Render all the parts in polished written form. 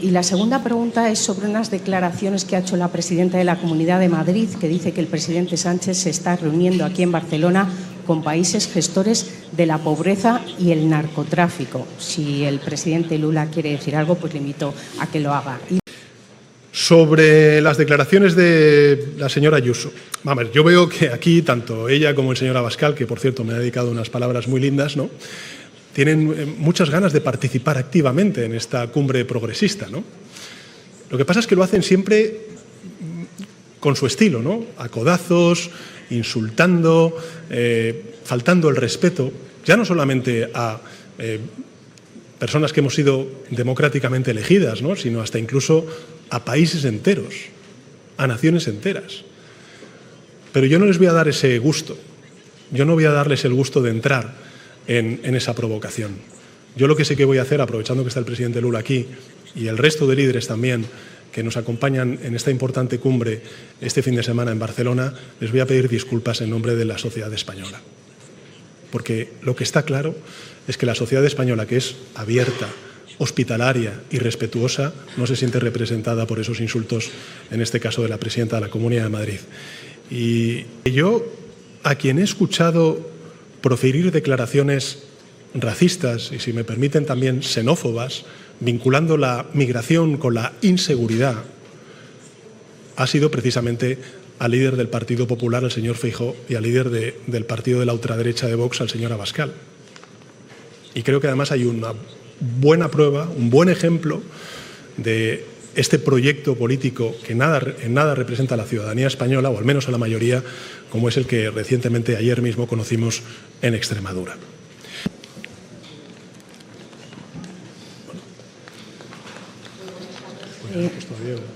Y la segunda pregunta es sobre unas declaraciones que ha hecho la presidenta de la Comunidad de Madrid, que dice que el presidente Sánchez se está reuniendo aquí en Barcelona con países gestores de la pobreza y el narcotráfico. Si el presidente Lula quiere decir algo, pues le invito a que lo haga. Sobre las declaraciones de la señora Ayuso. Vamos, yo veo que aquí tanto ella como el señor Abascal, que por cierto me ha dedicado unas palabras muy lindas, ¿no?, tienen muchas ganas de participar activamente en esta cumbre progresista, ¿no? Lo que pasa es que lo hacen siempre con su estilo, ¿no?, a codazos, insultando, faltando el respeto, ya no solamente a personas que hemos sido democráticamente elegidas, ¿no?, sino hasta incluso a países enteros, a naciones enteras. Pero yo no les voy a dar ese gusto, yo no voy a darles el gusto de entrar en esa provocación. Yo lo que sé que voy a hacer, aprovechando que está el presidente Lula aquí y el resto de líderes también que nos acompañan en esta importante cumbre este fin de semana en Barcelona, les voy a pedir disculpas en nombre de la sociedad española. Porque lo que está claro es que la sociedad española, que es abierta, hospitalaria y respetuosa, no se siente representada por esos insultos, en este caso de la presidenta de la Comunidad de Madrid. Y yo, a quien he escuchado proferir declaraciones racistas y, si me permiten, también xenófobas, vinculando la migración con la inseguridad, ha sido precisamente al líder del Partido Popular, el señor Feijóo, y al líder del partido de la ultraderecha de Vox, al señor Abascal. Y creo que además hay una buena prueba, un buen ejemplo de este proyecto político que en nada representa a la ciudadanía española, o al menos a la mayoría, como es el que recientemente, ayer mismo, conocimos en Extremadura.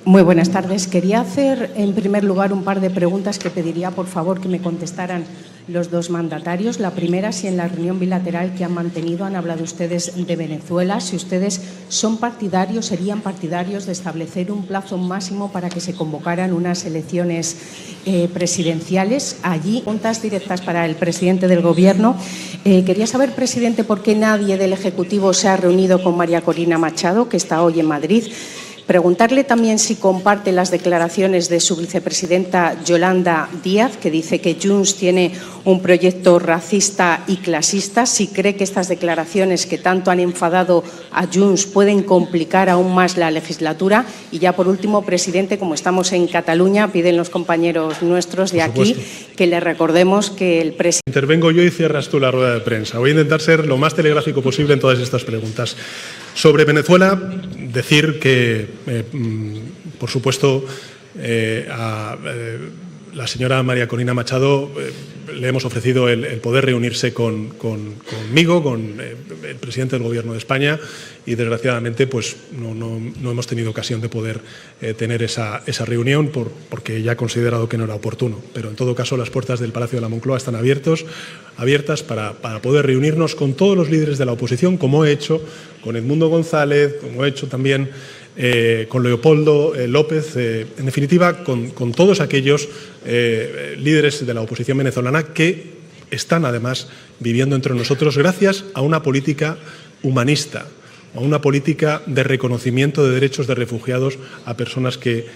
Muy buenas tardes. Quería hacer, en primer lugar, un par de preguntas que pediría, por favor, que me contestaran los dos mandatarios. La primera, si en la reunión bilateral que han mantenido han hablado ustedes de Venezuela, si ustedes son partidarios, serían partidarios de establecer un plazo máximo para que se convocaran unas elecciones presidenciales allí. Preguntas directas para el presidente del Gobierno. Quería saber, presidente, por qué nadie del Ejecutivo se ha reunido con María Corina Machado, que está hoy en Madrid. Preguntarle también si comparte las declaraciones de su vicepresidenta Yolanda Díaz, que dice que Junts tiene un proyecto racista y clasista, si cree que estas declaraciones que tanto han enfadado a Junts pueden complicar aún más la legislatura. Y ya por último, presidente, como estamos en Cataluña, piden los compañeros nuestros de aquí que le recordemos que el presidente... Intervengo yo y cierras tú la rueda de prensa. Voy a intentar ser lo más telegráfico posible en todas estas preguntas. Sobre Venezuela, decir que, por supuesto, a la señora María Corina Machado le hemos ofrecido el poder reunirse conmigo, con el presidente del Gobierno de España, y desgraciadamente pues no hemos tenido ocasión de poder tener esa reunión porque ella ha considerado que no era oportuno. Pero en todo caso las puertas del Palacio de la Moncloa están abiertas para poder reunirnos con todos los líderes de la oposición, como he hecho con Edmundo González, como he hecho también con Leopoldo López, en definitiva con todos aquellos líderes de la oposición venezolana que están además viviendo entre nosotros gracias a una política humanista, a una política de reconocimiento de derechos de refugiados a personas que,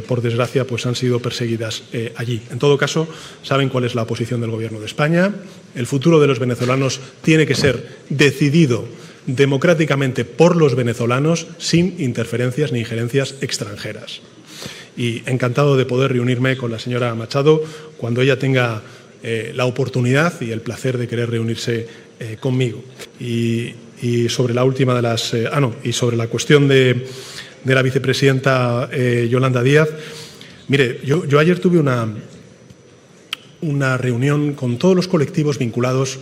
por desgracia, pues han sido perseguidas allí. En todo caso, saben cuál es la posición del Gobierno de España. El futuro de los venezolanos tiene que ser decidido democráticamente por los venezolanos, sin interferencias ni injerencias extranjeras. Y encantado de poder reunirme con la señora Machado cuando ella tenga la oportunidad y el placer de querer reunirse conmigo. Y sobre la última de las... y sobre la cuestión de la vicepresidenta Yolanda Díaz, mire, yo ayer tuve una reunión con todos los colectivos vinculados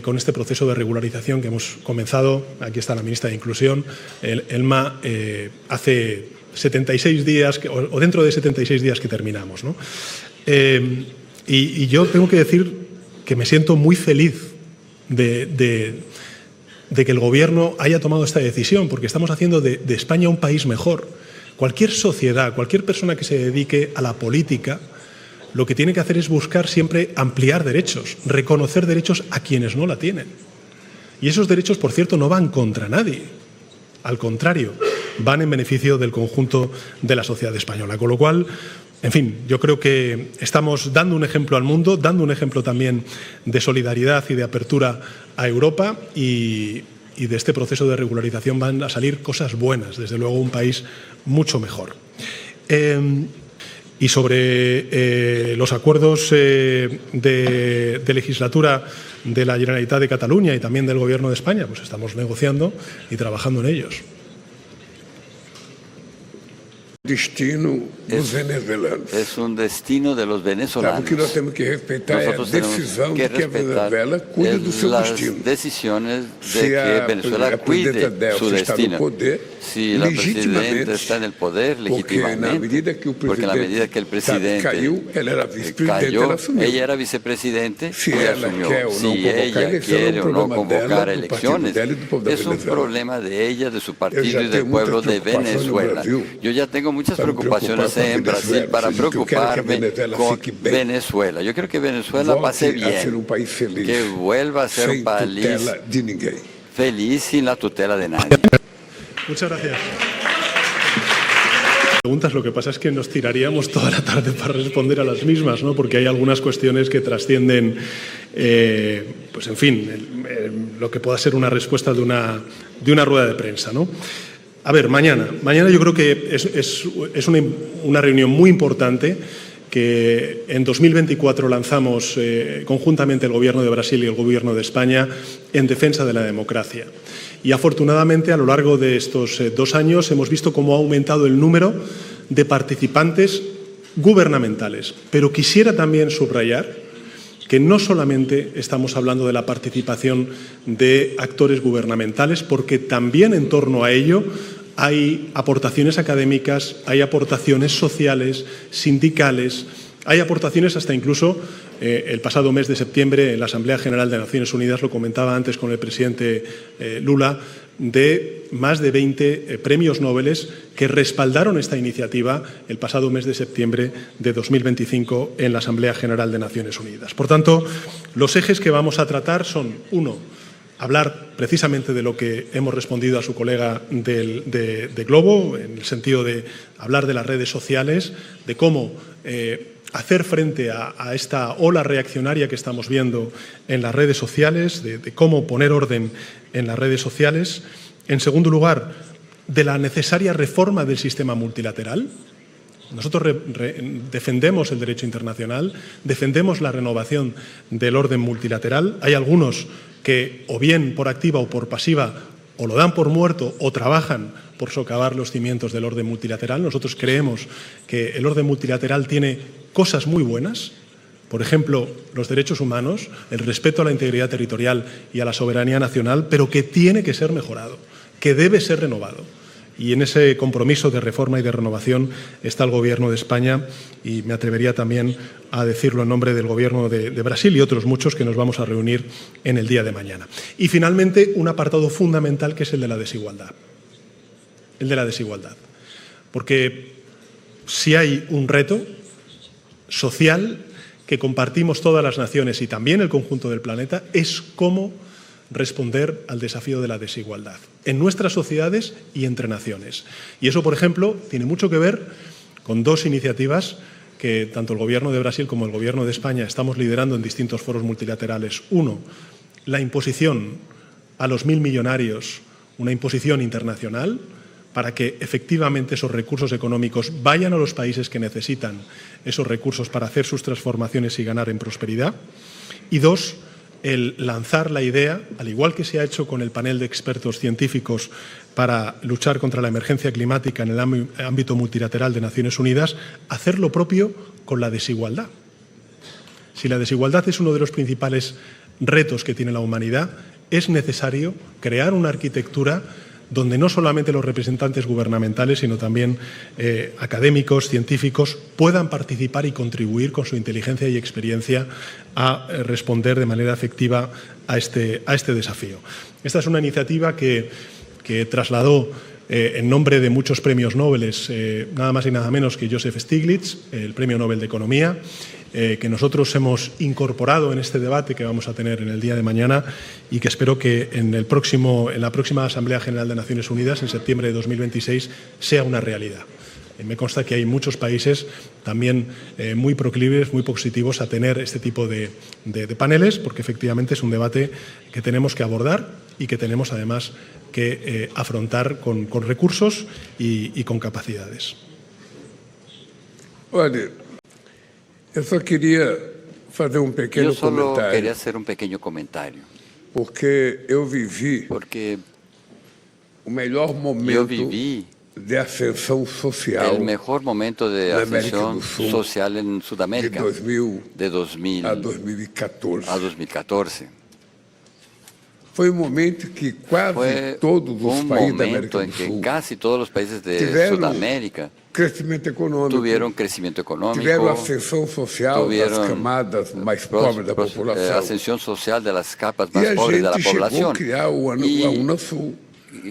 con este proceso de regularización que hemos comenzado. Aquí está la ministra de Inclusión, Elma, hace 76 días, o dentro de 76 días que terminamos, ¿no? Y yo tengo que decir que me siento muy feliz de que el Gobierno haya tomado esta decisión, porque estamos haciendo de España un país mejor. Cualquier sociedad, cualquier persona que se dedique a la política, lo que tiene que hacer es buscar siempre ampliar derechos, reconocer derechos a quienes no la tienen. Y esos derechos, por cierto, no van contra nadie. Al contrario, van en beneficio del conjunto de la sociedad española. Con lo cual, en fin, yo creo que estamos dando un ejemplo al mundo, dando un ejemplo también de solidaridad y de apertura a Europa y de este proceso de regularización van a salir cosas buenas, desde luego un país mucho mejor. Y sobre los acuerdos de legislatura de la Generalitat de Cataluña y también del Gobierno de España, pues estamos negociando y trabajando en ellos. Destino dos venezuelanos. Es un destino de los venezolanos. Porque nós temos que respeitar a Nosotros tenemos decisão que de que a Venezuela cuide do seu las destino. decisiones de Se que a Venezuela presidenta cuide su Delcy está no destino. poder, Si la presidenta está en el poder porque na legítimamente, medida que o porque en la medida que el presidente caiu, ela era vice-presidente, cayó, ela assumiu. ella era vicepresidente Si y ela asumió. quer ou não Si convocar ella eleições, quiere é o no problema convocar dela, do elecciones, partido dela e do povo da es un Venezuela. problema de ella, de su Eu partido já y del tenho muita pueblo de preocupação no Venezuela. Brasil Yo ya tengo muchas para me preocupaciones preocupar en com a Brasil para Venezuela. Yo quiero que preocuparme Venezuela con fique bien. Venezuela. Yo quiero que Venezuela Volte pase a ser bien, um país feliz, que vuelva a ser sem un país tutela de ninguém. feliz sin la tutela de nadie. Muchas gracias. Preguntas, lo que pasa es que nos tiraríamos toda la tarde para responder a las mismas, ¿no? Porque hay algunas cuestiones que trascienden, pues en fin, lo que pueda ser una respuesta de una rueda de prensa, ¿no? A ver, mañana yo creo que es una reunión muy importante que en 2024 lanzamos conjuntamente el Gobierno de Brasil y el Gobierno de España en defensa de la democracia. Y afortunadamente a lo largo de estos 2 años hemos visto cómo ha aumentado el número de participantes gubernamentales. Pero quisiera también subrayar que no solamente estamos hablando de la participación de actores gubernamentales, porque también en torno a ello hay aportaciones académicas, hay aportaciones sociales, sindicales, hay aportaciones hasta incluso el pasado mes de septiembre en la Asamblea General de Naciones Unidas, lo comentaba antes con el presidente Lula, de más de 20 premios Nobel que respaldaron esta iniciativa el pasado mes de septiembre de 2025 en la Asamblea General de Naciones Unidas. Por tanto, los ejes que vamos a tratar son, uno, hablar precisamente de lo que hemos respondido a su colega de Globo, en el sentido de hablar de las redes sociales, de cómo hacer frente a esta ola reaccionaria que estamos viendo en las redes sociales, de cómo poner orden en las redes sociales. En segundo lugar, de la necesaria reforma del sistema multilateral. Nosotros defendemos el derecho internacional, defendemos la renovación del orden multilateral. Hay algunos que, o bien por activa o por pasiva, o lo dan por muerto o trabajan por socavar los cimientos del orden multilateral. Nosotros creemos que el orden multilateral tiene cosas muy buenas, por ejemplo, los derechos humanos, el respeto a la integridad territorial y a la soberanía nacional, pero que tiene que ser mejorado, que debe ser renovado. Y en ese compromiso de reforma y de renovación está el Gobierno de España y me atrevería también a decirlo en nombre del Gobierno de Brasil y otros muchos que nos vamos a reunir en el día de mañana. Y finalmente, un apartado fundamental que es el de la desigualdad. El de la desigualdad. Porque si hay un reto social que compartimos todas las naciones y también el conjunto del planeta, es cómo responder al desafío de la desigualdad en nuestras sociedades y entre naciones. Y eso, por ejemplo, tiene mucho que ver con 2 iniciativas que tanto el Gobierno de Brasil como el Gobierno de España estamos liderando en distintos foros multilaterales. Uno, la imposición a los 1.000 millonarios, una imposición internacional para que efectivamente esos recursos económicos vayan a los países que necesitan esos recursos para hacer sus transformaciones y ganar en prosperidad. Y 2, el lanzar la idea, al igual que se ha hecho con el panel de expertos científicos para luchar contra la emergencia climática en el ámbito multilateral de Naciones Unidas, hacer lo propio con la desigualdad. Si la desigualdad es uno de los principales retos que tiene la humanidad, es necesario crear una arquitectura donde no solamente los representantes gubernamentales, sino también académicos, científicos, puedan participar y contribuir con su inteligencia y experiencia a responder de manera efectiva a este desafío. Esta es una iniciativa que trasladó en nombre de muchos premios Nobel, nada más y nada menos que Joseph Stiglitz, el Premio Nobel de Economía, que nosotros hemos incorporado en este debate que vamos a tener en el día de mañana y que espero que en la próxima Asamblea General de Naciones Unidas, en septiembre de 2026, sea una realidad. Me consta que hay muchos países también muy proclives, muy positivos a tener este tipo de paneles, porque efectivamente es un debate que tenemos que abordar y que tenemos además que afrontar con recursos y con capacidades. Olha, eu só queria fazer pequeno Yo solo comentário, quería hacer un pequeño comentario, porque eu vivi porque o melhor yo momento viví de ascensão social el mejor momento de na América ascensión do Sul social en de Sudamérica 2000 de 2000 a 2014. a 2014. Foi um momento que quase Fue todos os un países da América momento do en que Sul casi todos los países de tiveram Sudamérica crescimento econômico, tuvieron crecimiento económico, tiveram ascensão social das tuvieron camadas mais pobres da população. ascensión social de las capas E más a pobres de la gente chegou a población. criar Y a UNASUL.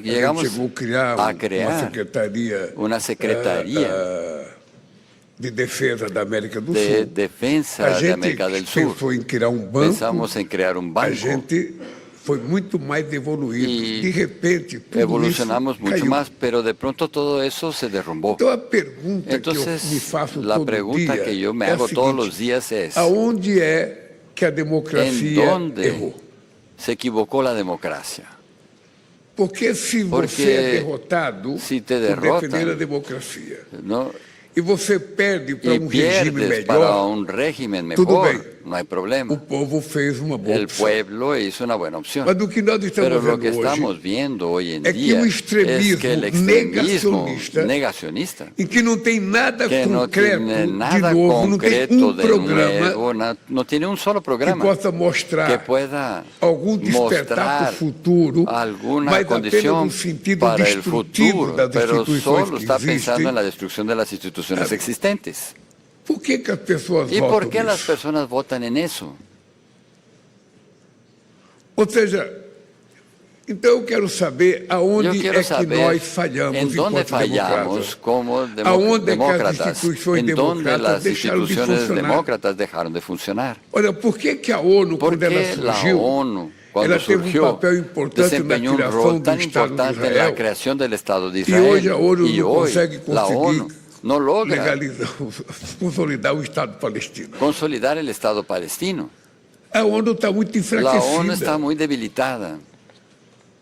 llegamos A gente chegou a criar a crear uma secretaria de defesa da América do de Sul. defensa A de gente América del Sur. pensou em criar um banco. Pensamos en crear un A banco. gente foi muito mais evoluído. Y De repente, tudo evolucionamos isso mucho caiu. más, pero de pronto todo eso se derrumbó. Então a pergunta Entonces, que eu me faço la todo pregunta dia que yo me é a hago todos los seguinte: días es, aonde é que a ¿en democracia dónde errou? se equivocó la democracia? Porque se Porque você é derrotado se te por derrotan, defender a democracia ¿No? e você perde para Y regime pierdes para melhor, un régimen Tudo mejor, bem. no hay problema. o povo fez uma boa El opção. pueblo hizo una buena opción. Mas do que nós estamos Pero lo vendo que hoje estamos viendo hoy en é que día o es extremismo que el extremismo negacionista, negacionista, em que não tem nada que no concreto tiene de nada novo, não tem concreto de programa nuevo, no tiene un solo que programa possa mostrar que pueda algum despertar para mostrar o futuro, alguna mas apenas condición no sentido para el destrutivo futuro, das pero instituições solo que está existem. pensando en la destrucción de las instituciones existentes. Por que as pessoas ¿Y votam por qué las nisso? personas votan en eso? Ou seja, então eu quero saber Yo aonde quiero é que saber nós falhamos en dónde enquanto fallamos democratas. como Aonde é que as demócratas, instituições en dónde democratas las deixaram de instituciones funcionar. demócratas dejaron de funcionar. Olha, por que a ONU, ¿Por quando ela qué la surgiu, ONU, cuando ela teve surgió, papel importante na desempeñó un criação rol do tan Estado de importante en la Israel? creación del Estado de E Israel? hoje a ONU Y não hoy consegue la ONU conseguir no logra legalizar, consolidar o Estado palestino. consolidar el Estado palestino. A ONU está muito La ONU está enfraquecida. muy debilitada,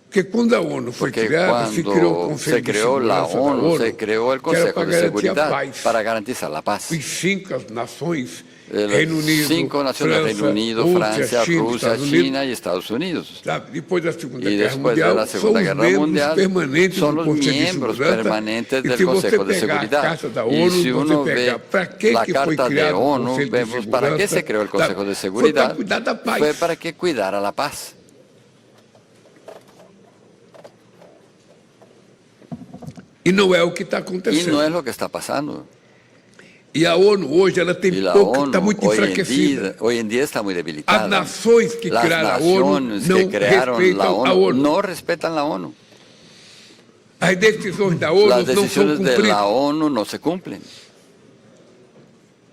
Porque quando a ONU foi porque criada, se criou o cuando Conselho se de creó la Segurança da ONU, ONU, se creó el que era Consejo para de garantir a Seguridad paz. para garantizar la paz. Os 5 nações, Las Reino Unido, 5 naciones, França, Reino Unido, Francia, Rusia, China y Estados Unidos. sabe, depois da Segunda Y Guerra después de Mundial, la são Segunda os Guerra membros Mundial, permanentes son do los Conselho de miembros Segurança. permanentes E del se você Consejo de pegar a Seguridad. Carta da Y ONU, si você uno pegar ve para que la foi Carta de criado o ONU, Conselho de vemos para qué Segurança, se creó el Consejo de foi Seguridad. para cuidar da paz. Fue para que cuidara la paz. E não é o que está Y acontecendo. no es lo que está pasando. E a ONU hoje ela tem Y la pouco, ONU está muito enfraquecida. hoy en día está muy As debilitada. nações que Las criaram a ONU naciones não que crearon la respeitam a ONU ONU. no respetan la ONU. As decisões da ONU Las não são decisiones de cumpridas. la ONU no se cumplen.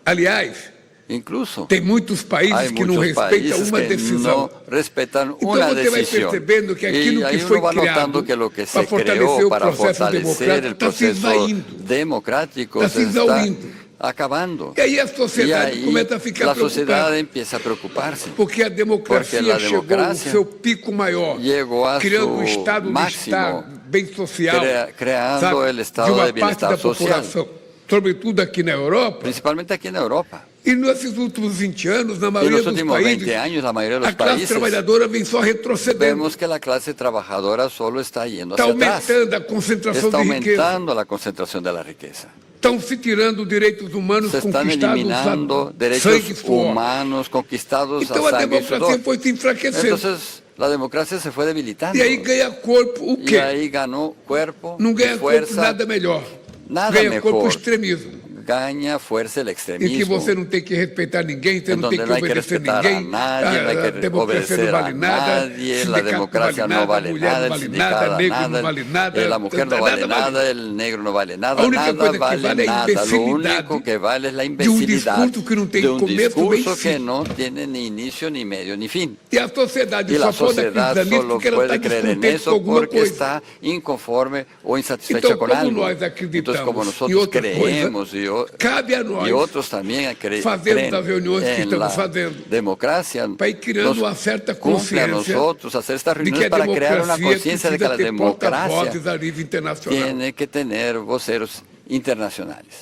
Aliás, Incluso tem muitos países hay que não muchos respeitam países uma que decisão. no respetan Então una você vai decisión. percebendo que aquilo Y que ahí foi uno va criado notando que lo que para se fortalecer creó o para processo fortalecer el democrático está se proceso esvaindo. democrático Está se se está exaurindo. acabando. E aí a Y sociedade ahí começa a ficar la sociedad preocupada. empieza a preocuparse. Porque a democracia Porque a chegou ao democracia seu pico maior, llegó a criando su um estado de máximo, estar bem social, creando sabe, el estado de uma de bienestar parte da social. população, sobretudo aqui na Europa. Principalmente aquí en Europa. E nesses últimos 20 anos, na En maioria los dos últimos países, 20 años, la mayoría de a los classe países, trabalhadora vem só retrocedendo. vemos que la clase trabajadora solo está yendo Está hacia atrás. aumentando a concentração Está de riqueza. aumentando la concentración de la riqueza. Estão se tirando direitos humanos Se están conquistados eliminando a sangue e derechos suor. humanos conquistados Então a a sangre y democracia sudor. foi se enfraquecendo. Entonces, la democracia se fue debilitando. E aí ganha corpo o Y quê? ahí ganó cuerpo Não y ganha corpo fuerza. nada melhor. Nada Ganha corpo o mejor. extremismo. gana fuerza el em que extremismo, você não tem que respeitar ninguém, você en não tem donde que no hay que obedecer respetar a ninguém, nadie, no hay a que democracia não obedecer a vale nada, nadie, la sindicato não democracia vale no nada, vale mulher nada, não el vale sindicato nada, negro nada, não vale nada, la mujer no vale nada nada, el negro no vale nada, A única nada coisa que vale é a nada, lo imbecilidade único que vale es la de imbecilidad discurso que não tem de un começo, meio e discurso que fim. no tiene ni inicio, ni medio, ni fin. E a sociedade Y la só pode sociedad acreditar nisso solo porque ela está puede creer en descontente com eso alguma porque coisa. está inconforme o insatisfecha Então, con como algo. nós acreditamos Entonces, como em nosotros outra creemos coisa, cabe a nós y otros también fazermos creen as reuniões que en estamos la fazendo democracia, para ir criando uma nos certa cumple a consciência nosotros hacer estas de que reuniones a para crear una democracia conciencia de que la precisa ter democracia porta-vozes a nível internacional. tiene que tener voceros internacionales.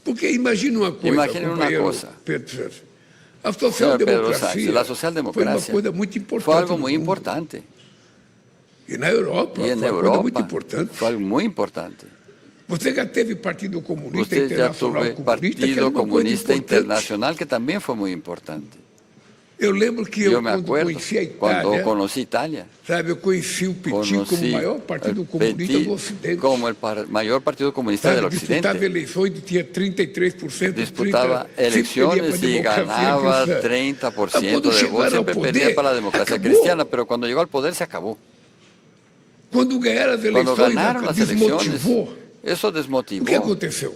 Porque imagine uma coisa, Imagine uma companheiro coisa. Pedro Sánchez. A Señor Pedro social-democracia Sánchez, la foi uma socialdemocracia coisa muito importante. fue algo no muy mundo. importante. E na Europa Y en foi uma coisa muito Europa importante. fue algo muy importante. Você já teve Partido Comunista Usted ya Internacional tuvo Comunista, que era Partido uma coisa Comunista importante. Internacional, que también fue muy importante. Eu lembro que Yo eu, me quando acuerdo conheci a cuando Itália, conocí Italia, sabe, eu conheci o PT como o conocí maior partido el comunista PT do Ocidente. como el mayor partido comunista Sabe, del disputava Occidente. eleições e tinha 33%. Disputaba 30, elecciones y ganaba 30% de votos, siempre perdía para la democracia cristiana, pero cuando llegó al poder se acabó. Quando ganharam as Cuando eleições, ganaron las elecciones, desmotivou. eso O que desmotivó. aconteceu?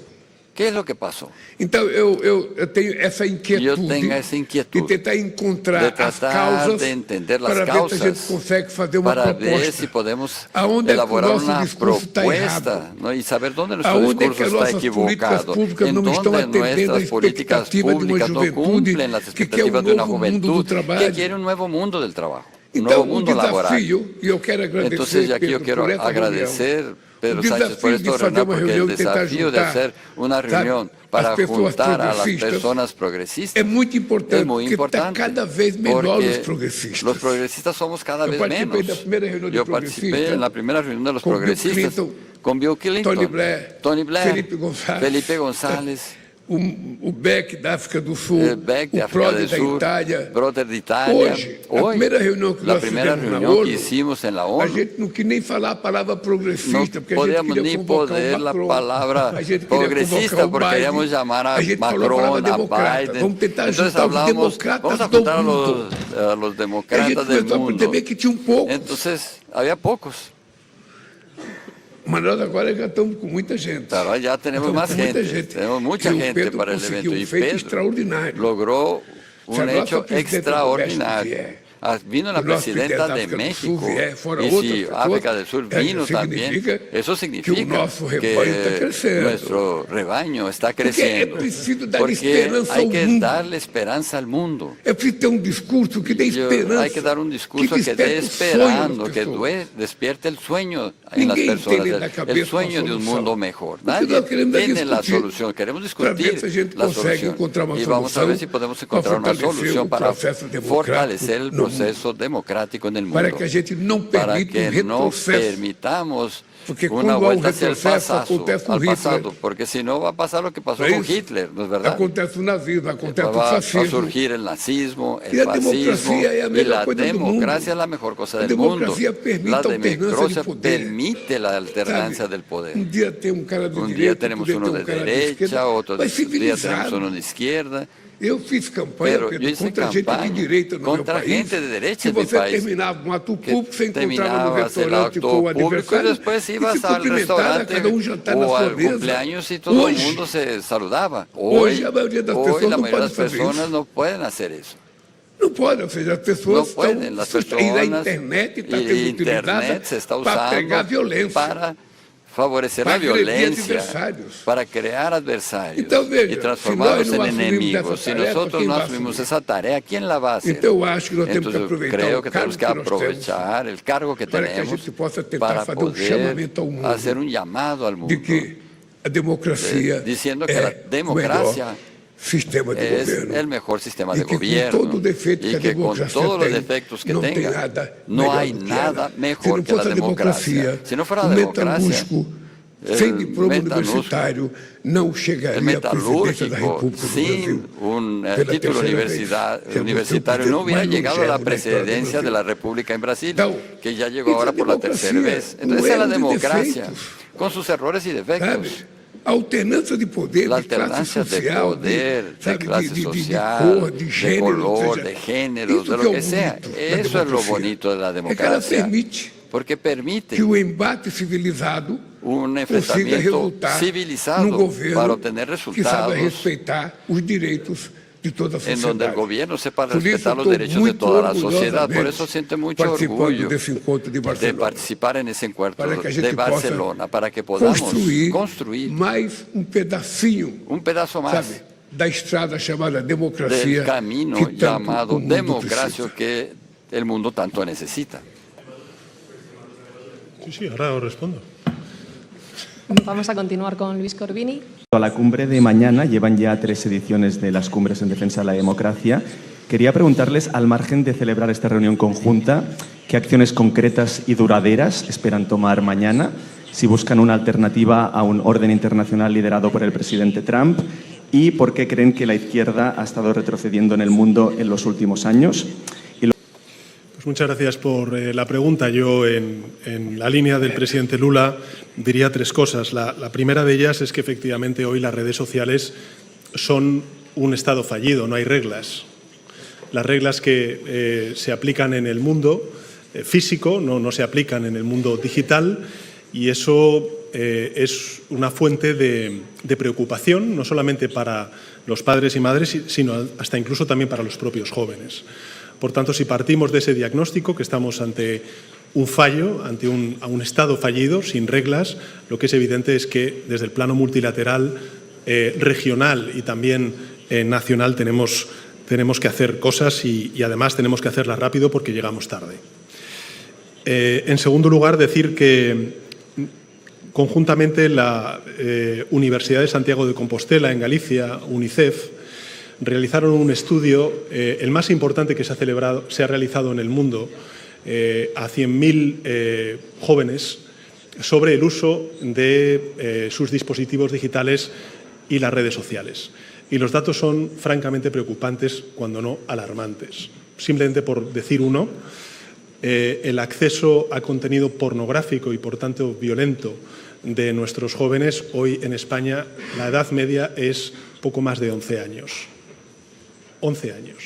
¿Qué es lo que pasó? Então, eu tenho essa inquietude, tenho essa inquietude de tentar encontrar de as tratar causas de entender las para ver se a gente causas, consegue fazer uma para ver proposta. si podemos Aonde é que o elaborar nosso una discurso está propuesta, errado? ¿no? Y saber dónde nuestro Aonde é que discurso as está nossas políticas equivocado, públicas en não estão donde atendendo a nuestras políticas expectativa de uma públicas no juventude cumplen las que quer expectativas de una novo mundo do juventud que trabalho. quiere un nuevo mundo del trabajo, un Então, nuevo o mundo laboral. desafio, e eu quero agradecer, Entonces, ya aquí yo Pedro, quiero por essa agradecer Pedro O Sánchez por desafio esta de fazer reunión, uma porque reunião el e tentar desafío de juntar, hacer una sabe, reunión para as pessoas juntar a las progressistas personas progresistas é muito importante, es muy porque está importante, cada vez melhor porque os progressistas. los progresistas somos cada Eu vez participei menos. da primeira reunião de Yo participé progressistas en la primera reunión de los com Bill progresistas Clinton, con Bill Clinton, Tony Blair, Felipe Felipe González, o Beck da África do Sul, el Beck de o África Prodi del da Sur, Itália. Brother de Italia. Hoje, a primeira reunião que la nós primera fizemos na reunión que ONU, hicimos en la a ONU, gente não quis nem falar a palavra no progressista, porque a gente podíamos queria ni convocar poder o la Macron, palabra a gente queria progresista convocar o porque Biden, queríamos llamar a gente falou Macron, palavra a democrata. Biden. Vamos tentar Entonces juntar os hablamos, democratas vamos a do juntar a mundo. los E a gente demócratas del começou a mundo. perceber que tinha poucos. Entonces había pocos. Mas nós agora já estamos com muita gente. Pero ya tenemos Estamos más com muita gente, gente. tenemos mucha E o gente Pedro para el conseguiu evento. Y feito Pedro extraordinário. logró Se a un nossa hecho presidenta extraordinario. do México Vino la o nosso presidenta presidente da de África do México Sul vier, fora y outras si pessoas, África del Sur vino también, eso significa que o nosso rebanho está que crescendo. nuestro rebaño está Porque é creciendo. preciso dar Porque esperança hay ao que mundo. darle esperanza al mundo. É preciso ter um discurso que dê esperança. Hay que dar un discurso que desperte dé o sonho esperando, das que pessoas. despierte el sueño en las Ninguém personas, tem na cabeça el sueño uma de un solução. mundo mejor. O que nós Nadie queremos é tiene la discutir solución, queremos para ver discutir se a gente la consegue solución. encontrar uma Y vamos a ver solução si podemos para encontrar una fortalecer solución o para processo democrático fortalecer el no proceso democrático en el mundo. para que a gente não Para permita que no retrocesso. permitamos Porque una quando há vuelta hacia el retrocesso, acontece com al Hitler. pasado, porque si no va a pasar lo que pasó Não é con isso? Hitler, ¿no es verdad? Acontece o nazismo, acontece o Va a fascismo. surgir el nazismo, Y el la fascismo, democracia es la y mejor la cosa del democracia mundo. es la mejor cosa La del mundo. democracia permite La alternancia democracia de poder. permite la alternancia del poder. Um dia tem um cara de Un direita, día tenemos outro uno dia de tem um cara de derecha, esquerda, otro mas día tenemos civilizado. uno de izquierda. Eu fiz campanha, Pero Pedro, yo hice contra gente de campaña direita no meu contra país. gente de derecha Se en mi você país, terminava um ato que público, você encontrava no terminabas el restaurante acto com o público y adversário después e ibas se al cumprimentava, restaurante cada um jantar na o sua al mesa. cumpleaños y todo el Hoje, mundo se saludaba. Hoje a maioria das pessoas la não mayoría de las pode fazer personas isso. no pueden hacer eso. não pode, ou seja, as No pessoas pueden, las estão... E a personas internet está y sendo utilizada Internet se está para pregar usando violência. para favorecer Para la agredir violencia, adversarios. para crear adversarios Então, veja, y se transformarlos nós não en assumimos enemigos. essa Si tarefa, nosotros quem no vai asumimos assumir? esa tarea, ¿quién la va a hacer? Então, eu acho que nós temos que Entonces, aproveitar creo o que cargo tenemos que que nós temos aprovechar el cargo que para que a tenemos gente possa tentar para fazer um chamamento ao poder mundo hacer un llamado al mundo de que a democracia diciendo que é la democracia o melhor sistema de es governo. el mejor sistema E de que gobierno com todo o defeito y que a que con democracia todos los tem, defectos que não tem tenga, nada no melhor hay do que nada ela. Se mejor não que la fosse a democracia. Si no fuera la democracia, metalúrgico, sem diploma metalúrgico, universitário, não el chegaria à presidência da metalúrgico República do sin Brasil. un Pela título terceira vez. universitario no hubiera llegado a la presidencia de la República en Brasil, que ya llegó ahora por la tercera vez. Entonces esa es la democracia, con sus errores y defectos. Sabe? alternância de poder, La de classe alternancia de social, poder, de sabe, clase de social, cor, de de gênero, color, ou seja, de género, isso de que lo é que o sea. bonito da Eso es lo democracia. bonito de la É que ela democracia, permite porque permite que o embate civilizado un consiga enfrentamiento resultar num civilizado para governo obtener que saiba resultados respeitar os direitos de toda a en donde el sociedade. gobierno sepa Por isso, respetar los estou derechos de muito toda la sociedad. Por orgulhosamente eso siente mucho participando orgullo desse encontro de de Barcelona, participar en ese encuentro para que a de gente Barcelona, possa para que podamos construir construir mais pedacinho, un pedazo más sabe, da estrada chamada del democracia camino que tanto llamado o mundo democracia precisa. que el mundo tanto necesita. Sí, ahora os respondo. Vamos a continuar con Luis Corbini. A la cumbre de mañana llevan ya 3 ediciones de las cumbres en defensa de la democracia. Quería preguntarles, al margen de celebrar esta reunión conjunta, ¿qué acciones concretas y duraderas esperan tomar mañana? Si buscan una alternativa a un orden internacional liderado por el presidente Trump, y por qué creen que la izquierda ha estado retrocediendo en el mundo en los últimos años. Pues muchas gracias por la pregunta. Yo, en la línea del presidente Lula, diría 3 cosas. La primera de ellas es que efectivamente hoy las redes sociales son un estado fallido, no hay reglas. Las reglas que se aplican en el mundo físico no se aplican en el mundo digital, y eso es una fuente de preocupación, no solamente para los padres y madres, sino hasta incluso también para los propios jóvenes. Por tanto, si partimos de ese diagnóstico, que estamos ante un fallo, ante un Estado fallido, sin reglas, lo que es evidente es que desde el plano multilateral, regional y también nacional tenemos que hacer cosas y además tenemos que hacerlas rápido porque llegamos tarde. En segundo lugar, decir que conjuntamente la Universidad de Santiago de Compostela, en Galicia, UNICEF, realizaron un estudio, el más importante que se ha realizado en el mundo, a 100.000 jóvenes, sobre el uso de sus dispositivos digitales y las redes sociales. Y los datos son francamente preocupantes, cuando no alarmantes. Simplemente por decir uno, el acceso a contenido pornográfico y, por tanto, violento de nuestros jóvenes, hoy en España la edad media es poco más de 11 años. 11 años.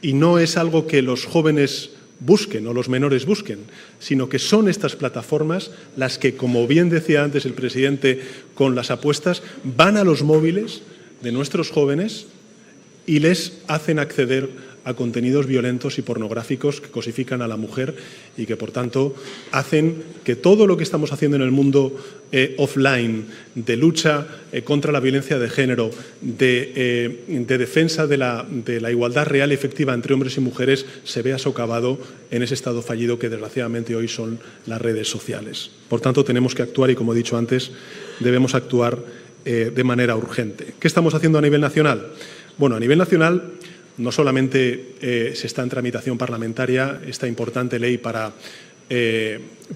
Y no es algo que los jóvenes busquen o los menores busquen, sino que son estas plataformas las que, como bien decía antes el presidente con las apuestas, van a los móviles de nuestros jóvenes y les hacen acceder a contenidos violentos y pornográficos que cosifican a la mujer y que, por tanto, hacen que todo lo que estamos haciendo en el mundo offline, de lucha contra la violencia de género, de defensa de la igualdad real y efectiva entre hombres y mujeres, se vea socavado en ese estado fallido que, desgraciadamente, hoy son las redes sociales. Por tanto, tenemos que actuar y, como he dicho antes, debemos actuar de manera urgente. ¿Qué estamos haciendo a nivel nacional? Bueno, a nivel nacional no solamente se está en tramitación parlamentaria esta importante ley para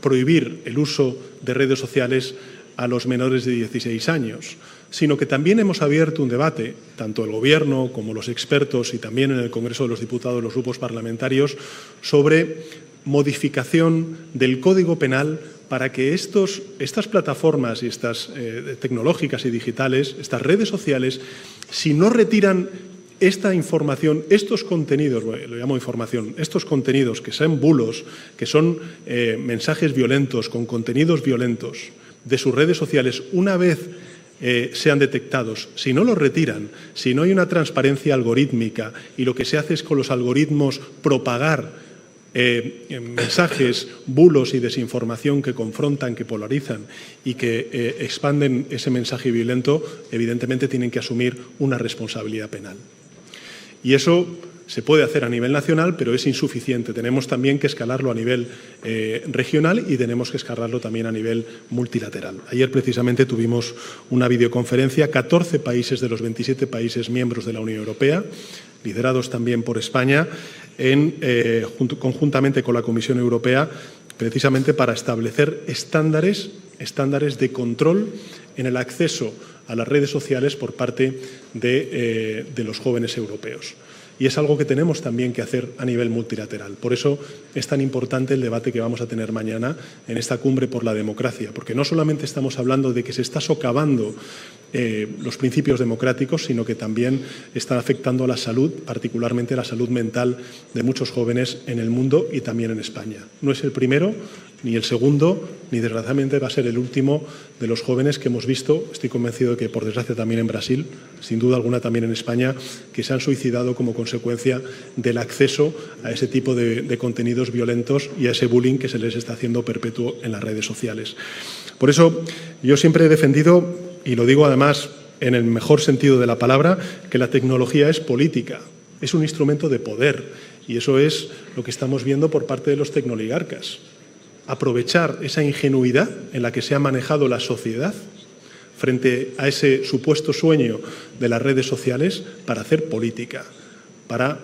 prohibir el uso de redes sociales a los menores de 16 años, sino que también hemos abierto un debate, tanto el Gobierno como los expertos y también en el Congreso de los Diputados, los grupos parlamentarios, sobre modificación del Código Penal para que estas plataformas y estas tecnológicas y digitales, estas redes sociales, si no retiran esta información, estos contenidos, lo llamo información, estos contenidos que son bulos, que son mensajes violentos, con contenidos violentos de sus redes sociales, una vez sean detectados, si no los retiran, si no hay una transparencia algorítmica y lo que se hace es con los algoritmos propagar mensajes, bulos y desinformación que confrontan, que polarizan y que expanden ese mensaje violento, evidentemente tienen que asumir una responsabilidad penal. Y eso se puede hacer a nivel nacional, pero es insuficiente. Tenemos también que escalarlo a nivel regional y tenemos que escalarlo también a nivel multilateral. Ayer precisamente tuvimos una videoconferencia, 14 países de los 27 países miembros de la Unión Europea, liderados también por España, conjuntamente con la Comisión Europea, precisamente para establecer estándares de control en el acceso a las redes sociales por parte de los jóvenes europeos. Y es algo que tenemos también que hacer a nivel multilateral. Por eso es tan importante el debate que vamos a tener mañana en esta cumbre por la democracia, porque no solamente estamos hablando de que se está socavando los principios democráticos, sino que también están afectando a la salud, particularmente la salud mental de muchos jóvenes en el mundo y también en España. No es el primero, ni el segundo, ni desgraciadamente va a ser el último de los jóvenes que hemos visto, estoy convencido de que por desgracia también en Brasil, sin duda alguna también en España, que se han suicidado como consecuencia del acceso a ese tipo de contenidos violentos y a ese bullying que se les está haciendo perpetuo en las redes sociales. Por eso yo siempre he defendido, y lo digo además en el mejor sentido de la palabra, que la tecnología es política, es un instrumento de poder, y eso es lo que estamos viendo por parte de los tecnoligarcas. Aprovechar esa ingenuidad en la que se ha manejado la sociedad frente a ese supuesto sueño de las redes sociales para hacer política, para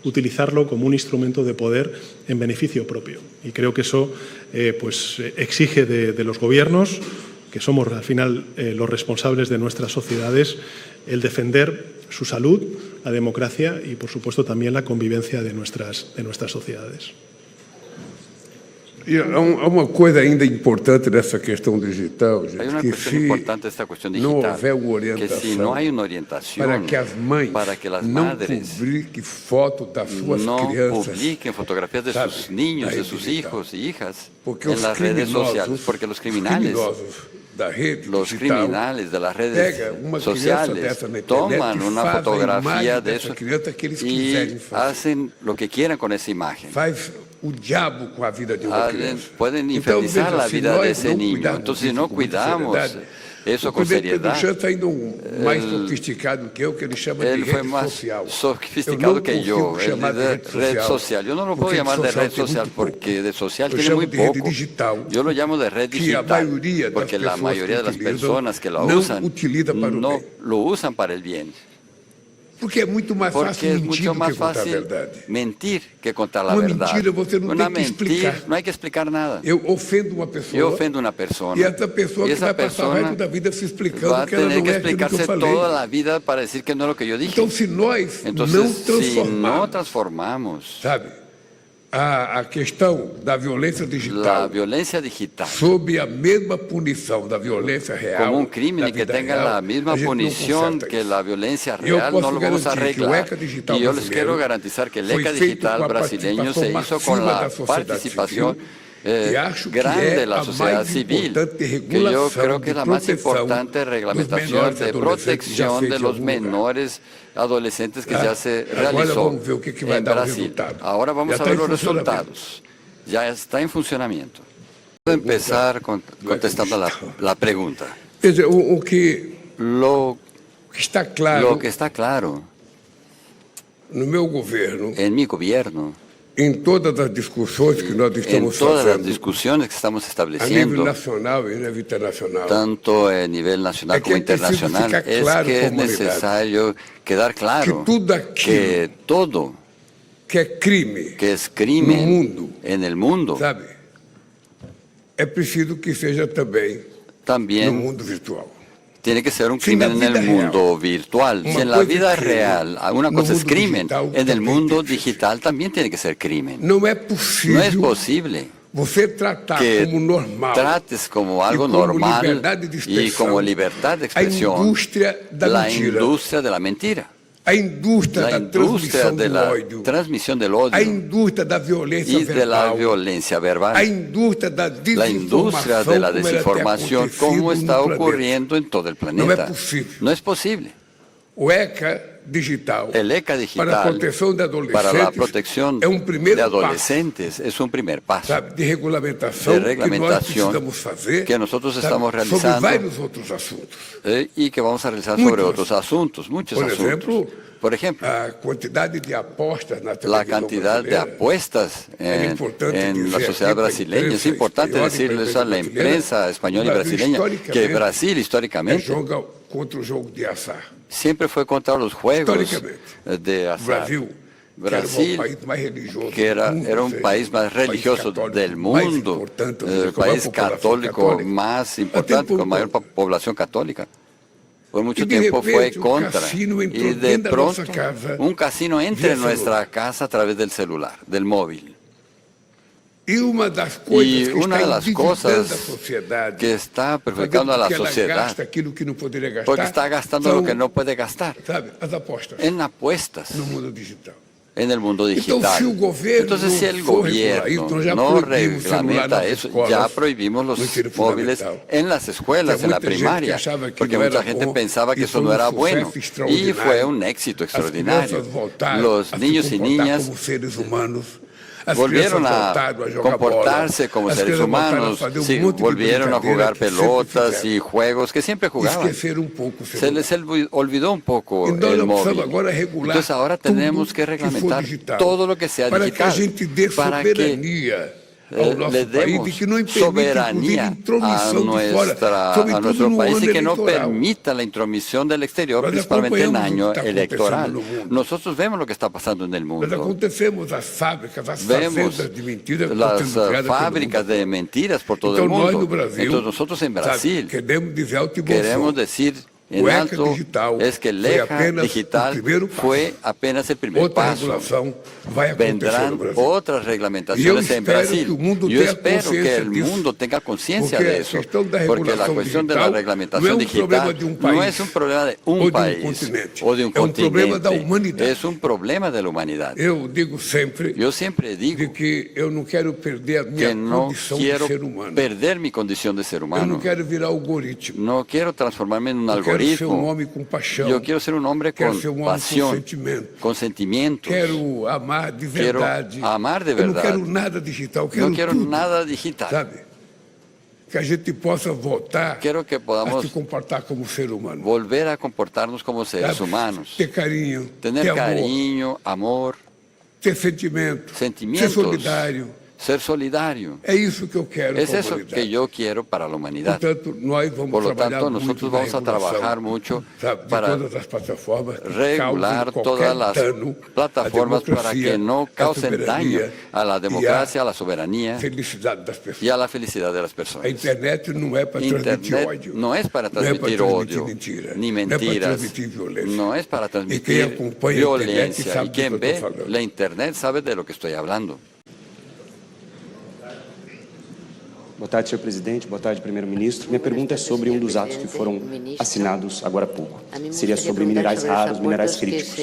utilizarlo como un instrumento de poder en beneficio propio. Y creo que eso exige de los gobiernos, que somos al final los responsables de nuestras sociedades, el defender su salud, la democracia y, por supuesto, también la convivencia de nuestras sociedades. E há uma coisa ainda importante nessa questão digital, Hay una gente, que cuestión se importante de esta cuestión não digital, houver uma que si orientação no hay una orientación para que as mães para que las não madres publiquem foto das suas no crianças, publiquen fotografías de sabe, sus niños, na de sus digital. hijos y hijas Porque en os las redes criminosos, sociales, porque los os criminales da rede los digital, criminales de las redes pega uma criança sociales dessa na internet toman e una faz a fotografía imagem de dessa eso criança que eles y quiserem fazer. hacen lo que quieran con esa imagen. Faz o diabo com a vida de uma criança. Pueden Então, infernizar veja, la se vida nós de ese não niño. cuidarmos Entonces, si disso no com muita cuidamos seriedade, eso o con presidente Pedro seriedad, Santos ainda mais sofisticado que eu, que ele chama de él fue rede más social. sofisticado que yo. Eu não consigo Él chamar de de red social. Yo no lo puedo porque llamar de red tem social muito pouco. porque de social Eu tiene chamo muy de rede poco. digital, Yo lo llamo de red que a digital maioria das porque la pessoas mayoría de que las utilizam personas que lo não usan utiliza para o no bem. lo usan para el bien. Porque é muito mais Porque fácil es mentir mucho do más que contar a fácil verdade. mentir que contar la Una verdad. mentira você não Una tem que mentira, explicar. no hay que explicar nada. Eu ofendo uma pessoa. Yo ofendo a una persona. E essa pessoa y que vai passar o resto da vida se explicando va a que ela tener não que é aquilo que explicarse eu falei. toda la vida para decir que no es lo que yo dije. Então, se nós Entonces, não si no transformarmos, transformamos sabe, a questão da violência la digital violencia digital sob a mesma punição da violência real, como un da crimen y que vida tenga real, la a misma gente não punición conserta que isso. la violencia Eu real, posso no lo vamos a garantir que o arreglar. ECA digital Y yo les brasileiro quiero garantizar que el foi ECA feito digital com a brasileño se participação hizo con massiva la da sociedade participación civil, e acho que grande é de la a sociedad mais civil, importante que yo regulação creo que es la de más proteção importante dos reglamentación menores de adolescentes já protección feita de em los algum lugar. menores adolescentes que ya se Agora realizó vamos ver o que vai en dar o Brasil. resultado. Ahora vamos Já a está ver em los funcionamento. resultados. Ya está en funcionamiento. Puedo empezar contestando la pregunta. Veja, o que Lo está claro que está claro no meu governo, en mi gobierno, em todas as discussões que nós en estamos todas las fazendo, discusiones que estamos a nível estableciendo, nacional e a nível internacional, tanto a nivel nacional Es que como es preciso internacional, ficar es claro que es como humanidad necesario quedar claro que todo aquilo que todo que é crime, que es no crimen mundo, en el mundo sabe, é preciso que seja também no también mundo virtual. tiene que ser un Si en la crimen en el vida mundo virtual. Una Si en la cosa es vida crimen, real una no cosa es mundo crimen, digital en el también mundo tiene que ser. digital también tiene que ser crimen. Não é No es possível posible você tratar que como normal trates como algo y como normal liberdade de y expressão como libertad de a expresión indústria da la mentira, industria de la mentira, a indústria la da industria transmissão de do la ódio, transmisión del a odio indústria da violência y de la verbal, violencia a verbal, indústria da la industria de la desinformación, como está ocurriendo en todo el planeta. possível. No es posible. O ECA digital, El ECA para a digital proteção de adolescentes, para la protección é primeiro de passo, adolescentes es un primer paso sabe, de regulamentação, de que nós reglamentación precisamos fazer, que nosotros sabe, estamos sobre realizando, vários outros assuntos. y que vamos a realizar Muchos. sobre otros asuntos, muchos Por asuntos. exemplo, Por ejemplo, a quantidade de apostas na la televisão cantidad de brasileira. apuestas importante en la dizer sociedad aqui para a brasileña. Es imprensa importante espanhola e decirles para a la brasileira, imprensa española y Brasil, brasileña que históricamente, Brasil históricamente joga contra o jogo de azar. siempre fue contra los juegos Históricamente. de O azar. Brasil, Brasil, que era o país mais religioso que era do mundo, un ou seja, país más religioso católico del mais mundo, importante, ou el seja, com maior país população católico católica. más Até importante, por con mayor población católica. por mucho Y de tiempo fue repente, un contra. casino entró Y de dentro de pronto nuestra casa un casino entra vía en nuestra celular. casa a través del celular, del móvil. Y una de las cosas Y que una está de las endividando cosas a sociedade, que está perjudicando a la fazendo com que ela sociedad, gasta aquilo que não poderia gastar, porque está gastando são, lo que no puede gastar, sabe, as apostas en apuestas no mundo digital. en el mundo Então, digital. se o governo Entonces, si não el for regular gobierno isso, nós já no proibimos o celular reglamenta nas eso, escolas, ya prohibimos no los ensino móviles fundamental. en las escuelas, Que en la muita gente primaria, achava que porque não mucha era gente bom, pensaba que e eso foi no um era sucesso bueno, y extraordinário. fue un éxito As extraordinario. crianças voltaram Los a se niños y comportar niñas como seres humanos. As volvieron crianças a voltaram a jogar comportarse bola. como As seres crianças voltaram humanos, a fazer um sí, monte de volvieron a brincadeira jugar que sempre pelotas fizeram. y juegos que siempre jugaban. Esqueceram um pouco o Se celular. les olvidó un poco Então, el nós precisamos móvil. agora regular Entonces ahora tenemos tudo que for reglamentar digital, todo lo que sea para digital, que a gente dê para que soberania ao nosso le país demos e que não permita, inclusive, soberanía a, intromissão de fora, sobretudo nuestro no país ano y que no eleitoral. permita la intromisión del exterior, Nós principalmente en acompanhamos o año que está electoral. acontecendo no mundo. Nosotros vemos lo que está pasando en el Nós mundo. acontecemos as fábricas, as Vemos fazendas de mentiras que estão las sendo criadas pelo fábricas mundo. de mentiras por todo Então, el nós no mundo. Brasil, Entonces nosotros en Brasil sabe, queremos dizer alto e bom queremos som. decir en O ECA alto digital es que el foi EJA apenas digital o primeiro passo. fue apenas el primer Outra paso. regulação vai acontecer no Vendrán Brasil. otras Y reglamentaciones yo en espero Brasil. que el mundo Yo tenga espero que conciencia el de eso. mundo tenga conciencia Porque de la eso. cuestión de la Porque la regulación cuestión de la digital reglamentación no es un digital problema de un no país es un problema de o un de un país continente. o de un Es un problema continente. da humanidad. Es un problema de la humanidad. Eu digo sempre Yo siempre digo de que eu não quero perder a minha que no condição de quiero ser humano. perder mi condición de ser Eu humano. não quero virar algoritmo. No quiero transformarme en un Eu quero ser um algoritmo. homem com paixão. Yo quiero ser un hombre Quero con ser um homem com pasión, sentimento. con sentimientos. Quero amar de Quero verdade. amar de Eu não verdade. quero nada digital. Eu quero No quiero tudo, nada digital. sabe? Que a gente possa voltar Quiero que a podamos se comportar como ser humano. volver a comportarnos como seres sabe? humanos. Ter carinho, Tener ter amor, cariño, amor, ter sentimento, sentimientos, ser solidário. ser solidario. É isso que eu quero Es para a eso humanidade. que yo quiero para la humanidad. Portanto, nós vamos Por lo trabalhar tanto, muito nosotros na vamos a regulação, trabajar mucho sabe, de para todas as plataformas que regular causem todas qualquer las dano à plataformas para democracia, que no à causen daño soberania a la e democracia, a à la soberanía felicidade das pessoas. y a la felicidad de las A personas. internet não é para transmitir Internet ódio. no es para não é transmitir para odio, mentira, ni não é para mentiras, transmitir violência. no es para E quem transmitir acompanha a internet violencia. sabe Y do quien que eu ve estou falando. la Internet sabe de lo que estoy hablando. Boa tarde, senhor presidente. Boa tarde, primeiro-ministro. Minha pergunta é sobre um dos atos que foram assinados agora há pouco. Seria sobre minerais raros, minerais críticos.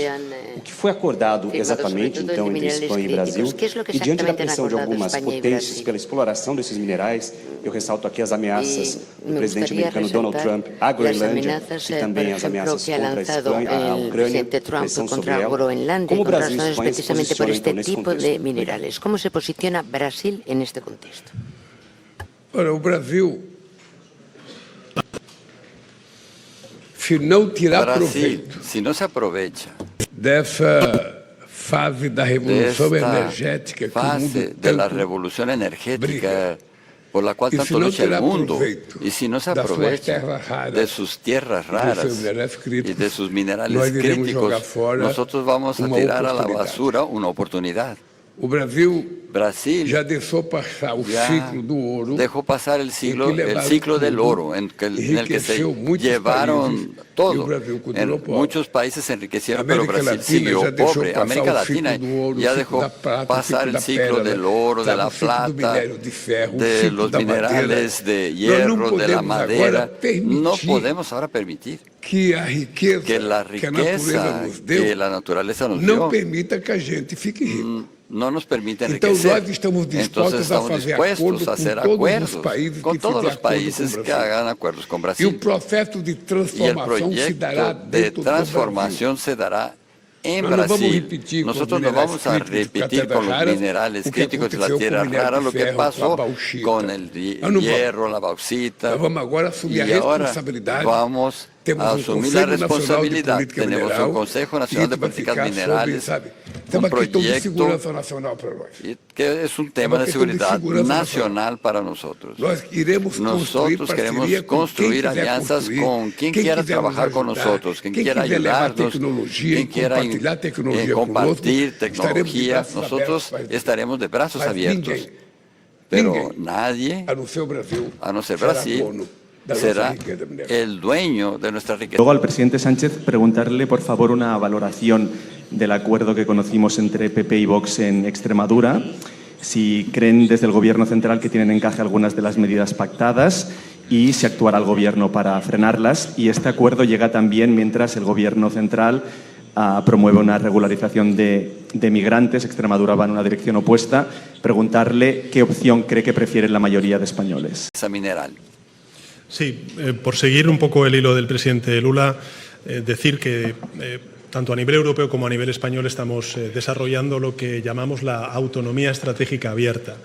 O que foi acordado exatamente, então, entre Espanha e Brasil? E diante da pressão de algumas potências pela exploração desses minerais, eu ressalto aqui as ameaças do presidente americano Donald Trump à Groenlândia e também as ameaças contra a Espanha, a Ucrânia, pressão sobre ela. Como o Brasil e a Espanha se posicionam, então, nesse contexto? Minerales. ¿Cómo se posiciona Brasil en este contexto? Ora, o Brasil, se não tirar Brasil, proveito si no se aprovecha dessa fase da de revolução esta energética que o fase mundo de la tanto revolución energética briga, por la cual y si tanto no lucha el tirar mundo, proveito y si no se das suas aprovecha terras raras de sus tierras e dos raras seus minerais y críticos, de sus minerales nós iremos críticos, jogar fora nosotros vamos a uma tirar a la oportunidade. basura una oportunidad. O Brasil Brasil já deixou passar o ya ciclo do ouro, dejó pasar el ciclo levaron del tudo, oro, en el que se enriqueceu muitos llevaron países, y todo. el Brasil continuó En pobre. muchos países se enriquecieron, pero América Brasil Latina siguió já deixou pobre. passar América o Latina ciclo do ouro, ya o ciclo dejó da prata, o pasar ciclo el da ciclo pérola, del oro, de sabe, la o ciclo do plata, minério de ferro, o de ciclo los da minerales, madeira. de Nós hierro, não de la podemos madera. agora permitir No podemos ahora permitir que a riqueza que la a natureza riqueza nos deu que la naturaleza nos não dio permita que a gente fique rico. no nos permite Então enriquecer. nós estamos Entonces dispostos a estamos fazer dispuestos acordo a hacer com todos os acuerdos países con que todos fizer los acordo com o países que Brasil. hagan acuerdos con E o Brasil. processo de Y el transformação se dará proyecto de dentro do Brasil. transformación se dará en Nós não vamos Brasil. repetir com Nosotros os no minerais vamos a críticos repetir catetas con los raras minerales o que críticos de aconteceu la com tierra o minério rara de lo que ferro, com a pasó bauxita. con el Nós não hierro, la bauxita. Nós vamos agora assumir a Y ahora responsabilidade. vamos Temos a um asumir la Conselho Nacional de responsabilidad. Política Tenemos Mineral un Consejo Nacional que de vai Políticas ficar Minerales, sobre, un tema questão de proyecto segurança nacional para nós. que es un tema Uma de questão de seguridad segurança nacional para nosotros. Nós iremos construir Nosotros queremos parceria com construir quem quiser alianzas construir, con quien quem quiera quiser trabajar nos con ajudar, nosotros, quien quiera quiser levar ayudarnos, tecnologia quien e quiera compartilhar tecnologia compartir conosco, estaremos de tecnología, braços nosotros abertos para- estaremos de brazos mas abiertos. ninguém, Pero ninguém, nadie, a não ser o Brasil, a no ser será Brasil, dono será el dueño de nuestra riqueza. Luego al presidente Sánchez preguntarle, por favor, una valoración del acuerdo que conocimos entre PP y Vox en Extremadura, si creen desde el Gobierno central que tienen encaje algunas de las medidas pactadas y si actuará el Gobierno para frenarlas. Y este acuerdo llega también mientras el Gobierno central promueve una regularización de migrantes. Extremadura va en una dirección opuesta. Preguntarle qué opción cree que prefiere la mayoría de españoles. Esa mineral. Sí, por seguir un poco el hilo del presidente Lula, decir que tanto a nivel europeo como a nivel español estamos desarrollando lo que llamamos la autonomía estratégica abierta.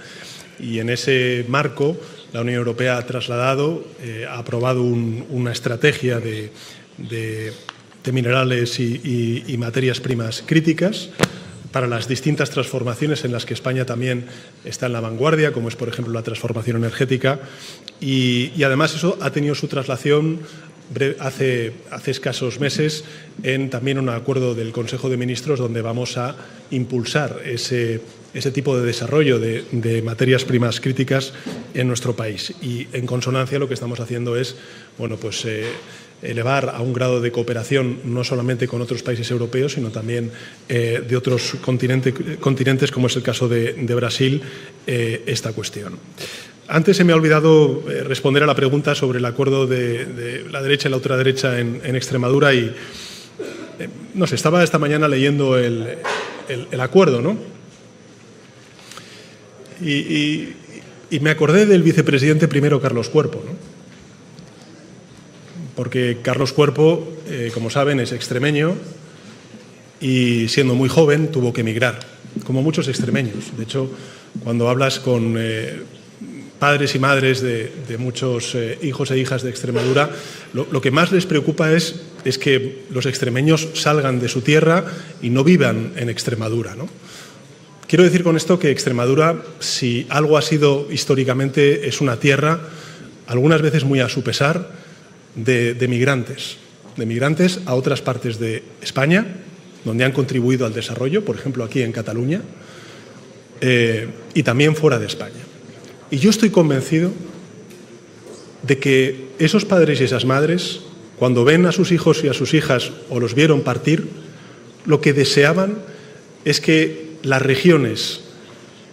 Y en ese marco la Unión Europea ha trasladado, ha aprobado una estrategia de minerales y materias primas críticas para las distintas transformaciones en las que España también está en la vanguardia, como es, por ejemplo, la transformación energética. Y además eso ha tenido su traslación hace escasos meses en también un acuerdo del Consejo de Ministros donde vamos a impulsar ese tipo de desarrollo de materias primas críticas en nuestro país. Y en consonancia lo que estamos haciendo es, bueno, pues elevar a un grado de cooperación no solamente con otros países europeos, sino también de otros continentes, como es el caso de Brasil, esta cuestión. Antes se me ha olvidado responder a la pregunta sobre el acuerdo de la derecha y la ultraderecha en Extremadura y, no sé, estaba esta mañana leyendo el acuerdo, ¿no? Y me acordé del vicepresidente primero, Carlos Cuerpo, ¿no? Porque Carlos Cuerpo, como saben, es extremeño y siendo muy joven tuvo que emigrar, como muchos extremeños. De hecho, cuando hablas con padres y madres de muchos hijos e hijas de Extremadura, lo que más les preocupa es que los extremeños salgan de su tierra y no vivan en Extremadura, ¿no? Quiero decir con esto que Extremadura, si algo ha sido históricamente, es una tierra, algunas veces muy a su pesar, de migrantes a otras partes de España, donde han contribuido al desarrollo, por ejemplo aquí en Cataluña, y también fuera de España. Y yo estoy convencido de que esos padres y esas madres, cuando ven a sus hijos y a sus hijas o los vieron partir, lo que deseaban es que las regiones,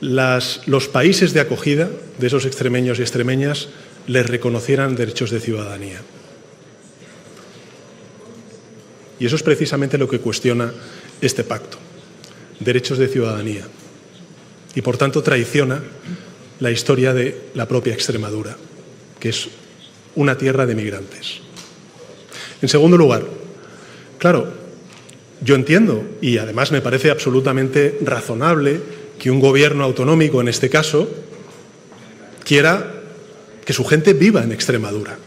los países de acogida de esos extremeños y extremeñas les reconocieran derechos de ciudadanía. Y eso es precisamente lo que cuestiona este pacto, derechos de ciudadanía. Y por tanto traiciona la historia de la propia Extremadura, que es una tierra de migrantes. En segundo lugar, claro, yo entiendo, y además me parece absolutamente razonable, que un gobierno autonómico, en este caso, quiera que su gente viva en Extremadura.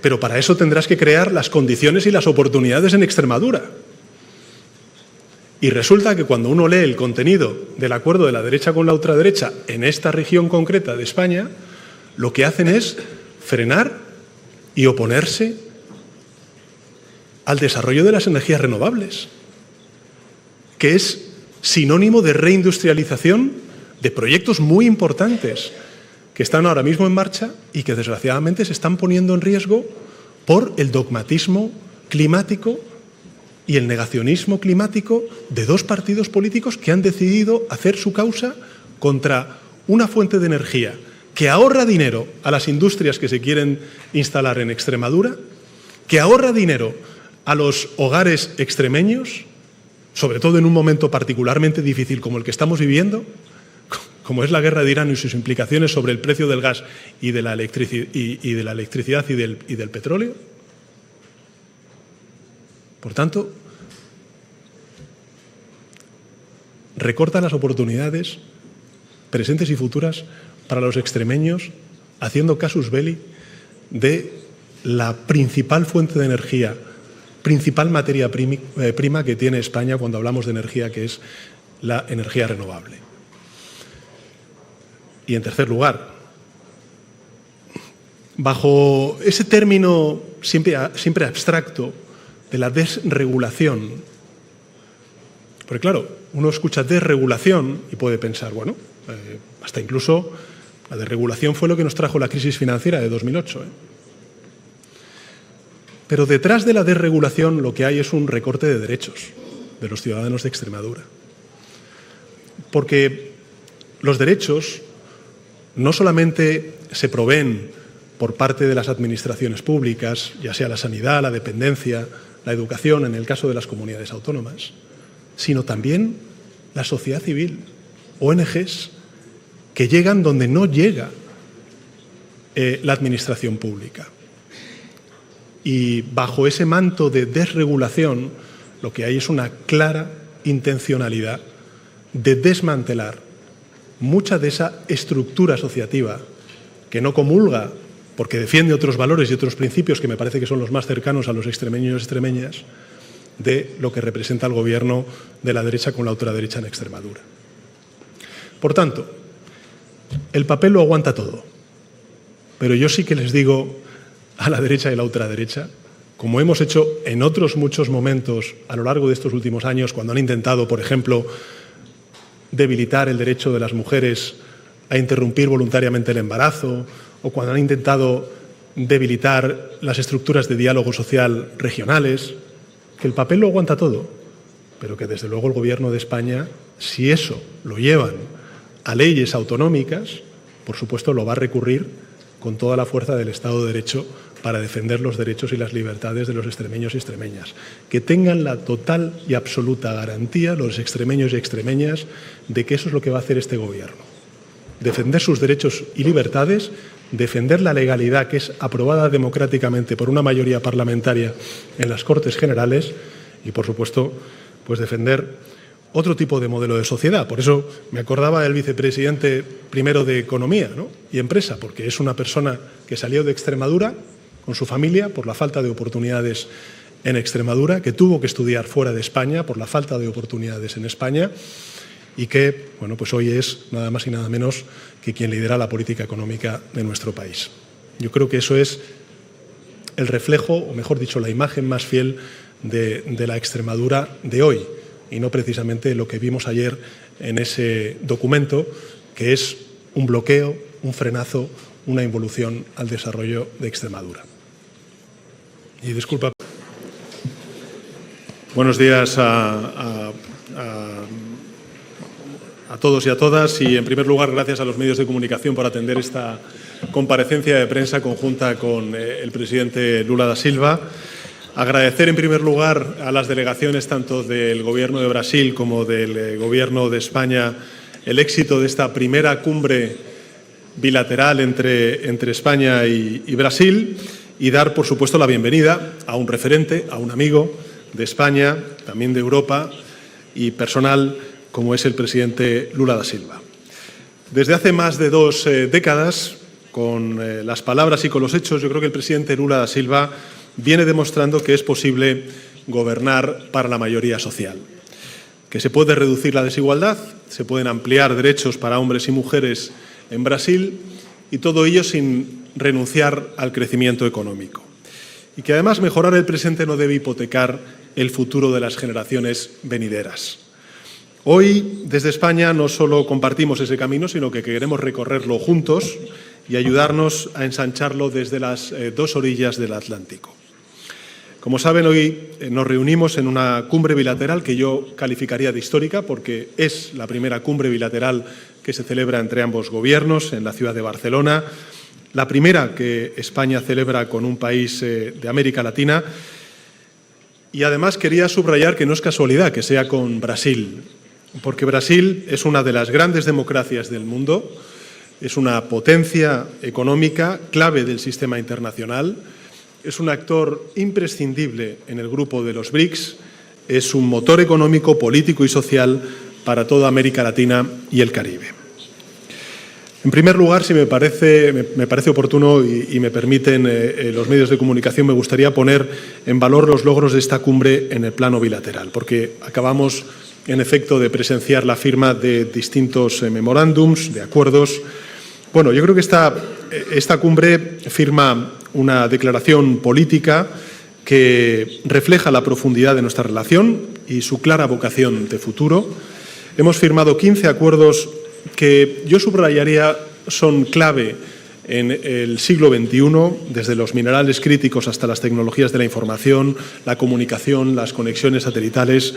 Pero para eso tendrás que crear las condiciones y las oportunidades en Extremadura. Y resulta que cuando uno lee el contenido del acuerdo de la derecha con la ultraderecha en esta región concreta de España, lo que hacen es frenar y oponerse al desarrollo de las energías renovables, que es sinónimo de reindustrialización de proyectos muy importantes que están ahora mismo en marcha y que desgraciadamente se están poniendo en riesgo por el dogmatismo climático y el negacionismo climático de dos partidos políticos que han decidido hacer su causa contra una fuente de energía que ahorra dinero a las industrias que se quieren instalar en Extremadura, que ahorra dinero a los hogares extremeños, sobre todo en un momento particularmente difícil como el que estamos viviendo, como es la guerra de Irán y sus implicaciones sobre el precio del gas y de la electricidad y del petróleo. Por tanto, recorta las oportunidades presentes y futuras para los extremeños, haciendo casus belli de la principal fuente de energía, principal materia prima que tiene España cuando hablamos de energía, que es la energía renovable. Y en tercer lugar, bajo ese término siempre abstracto de la desregulación, porque claro, uno escucha desregulación y puede pensar, bueno, hasta incluso La desregulación fue lo que nos trajo la crisis financiera de 2008. Pero detrás de la desregulación lo que hay es un recorte de derechos de los ciudadanos de Extremadura. Porque los derechos no solamente se proveen por parte de las administraciones públicas, ya sea la sanidad, la dependencia, la educación, en el caso de las comunidades autónomas, sino también la sociedad civil, ONGs, que llegan donde no llega la administración pública. Y bajo ese manto de desregulación, lo que hay es una clara intencionalidad de desmantelar mucha de esa estructura asociativa que no comulga, porque defiende otros valores y otros principios que me parece que son los más cercanos a los extremeños y extremeñas, de lo que representa el gobierno de la derecha con la ultraderecha en Extremadura. Por tanto, el papel lo aguanta todo, pero yo sí que les digo a la derecha y la ultraderecha, como hemos hecho en otros muchos momentos a lo largo de estos últimos años, cuando han intentado, por ejemplo, debilitar el derecho de las mujeres a interrumpir voluntariamente el embarazo, o cuando han intentado debilitar las estructuras de diálogo social regionales, que el papel lo aguanta todo, pero que desde luego el Gobierno de España, si eso lo llevan a leyes autonómicas, por supuesto lo va a recurrir con toda la fuerza del Estado de Derecho para defender los derechos y las libertades de los extremeños y extremeñas. Que tengan la total y absoluta garantía los extremeños y extremeñas de que eso es lo que va a hacer este Gobierno. Defender sus derechos y libertades, defender la legalidad que es aprobada democráticamente por una mayoría parlamentaria en las Cortes Generales y, por supuesto, pues defender otro tipo de modelo de sociedad. Por eso me acordaba del vicepresidente primero de Economía, ¿no?, y Empresa, porque es una persona que salió de Extremadura con su familia por la falta de oportunidades en Extremadura, que tuvo que estudiar fuera de España por la falta de oportunidades en España y que, bueno, pues hoy es nada más y nada menos que quien lidera la política económica de nuestro país. Yo creo que eso es el reflejo, o mejor dicho, la imagen más fiel de la Extremadura de hoy, y no precisamente lo que vimos ayer en ese documento, que es un bloqueo, un frenazo, una involución al desarrollo de Extremadura. Y disculpa. Buenos días a todos y a todas, y en primer lugar gracias a los medios de comunicación por atender esta comparecencia de prensa conjunta con el presidente Lula da Silva. Agradecer en primer lugar a las delegaciones tanto del Gobierno de Brasil como del Gobierno de España el éxito de esta primera cumbre bilateral entre España y Brasil, y dar, por supuesto, la bienvenida a un referente, a un amigo de España, también de Europa y personal, como es el presidente Lula da Silva. Desde hace más de 2 décadas, con las palabras y con los hechos, yo creo que el presidente Lula da Silva viene demostrando que es posible gobernar para la mayoría social, que se puede reducir la desigualdad, se pueden ampliar derechos para hombres y mujeres en Brasil, y todo ello sin renunciar al crecimiento económico. Y que además mejorar el presente no debe hipotecar el futuro de las generaciones venideras. Hoy, desde España, no solo compartimos ese camino, sino que queremos recorrerlo juntos y ayudarnos a ensancharlo desde las 2 orillas del Atlántico. Como saben, hoy nos reunimos en una cumbre bilateral que yo calificaría de histórica, porque es la primera cumbre bilateral que se celebra entre ambos gobiernos en la ciudad de Barcelona, la primera que España celebra con un país de América Latina, y además quería subrayar que no es casualidad que sea con Brasil, porque Brasil es una de las grandes democracias del mundo, es una potencia económica clave del sistema internacional, es un actor imprescindible en el grupo de los BRICS, es un motor económico, político y social para toda América Latina y el Caribe. En primer lugar, si me parece oportuno y me permiten los medios de comunicación, me gustaría poner en valor los logros de esta cumbre en el plano bilateral, porque acabamos, en efecto, de presenciar la firma de distintos memorándums, de acuerdos. Bueno, yo creo que esta cumbre firma una declaración política que refleja la profundidad de nuestra relación y su clara vocación de futuro. Hemos firmado 15 acuerdos que yo subrayaría son clave en el siglo XXI, desde los minerales críticos hasta las tecnologías de la información, la comunicación, las conexiones satelitales.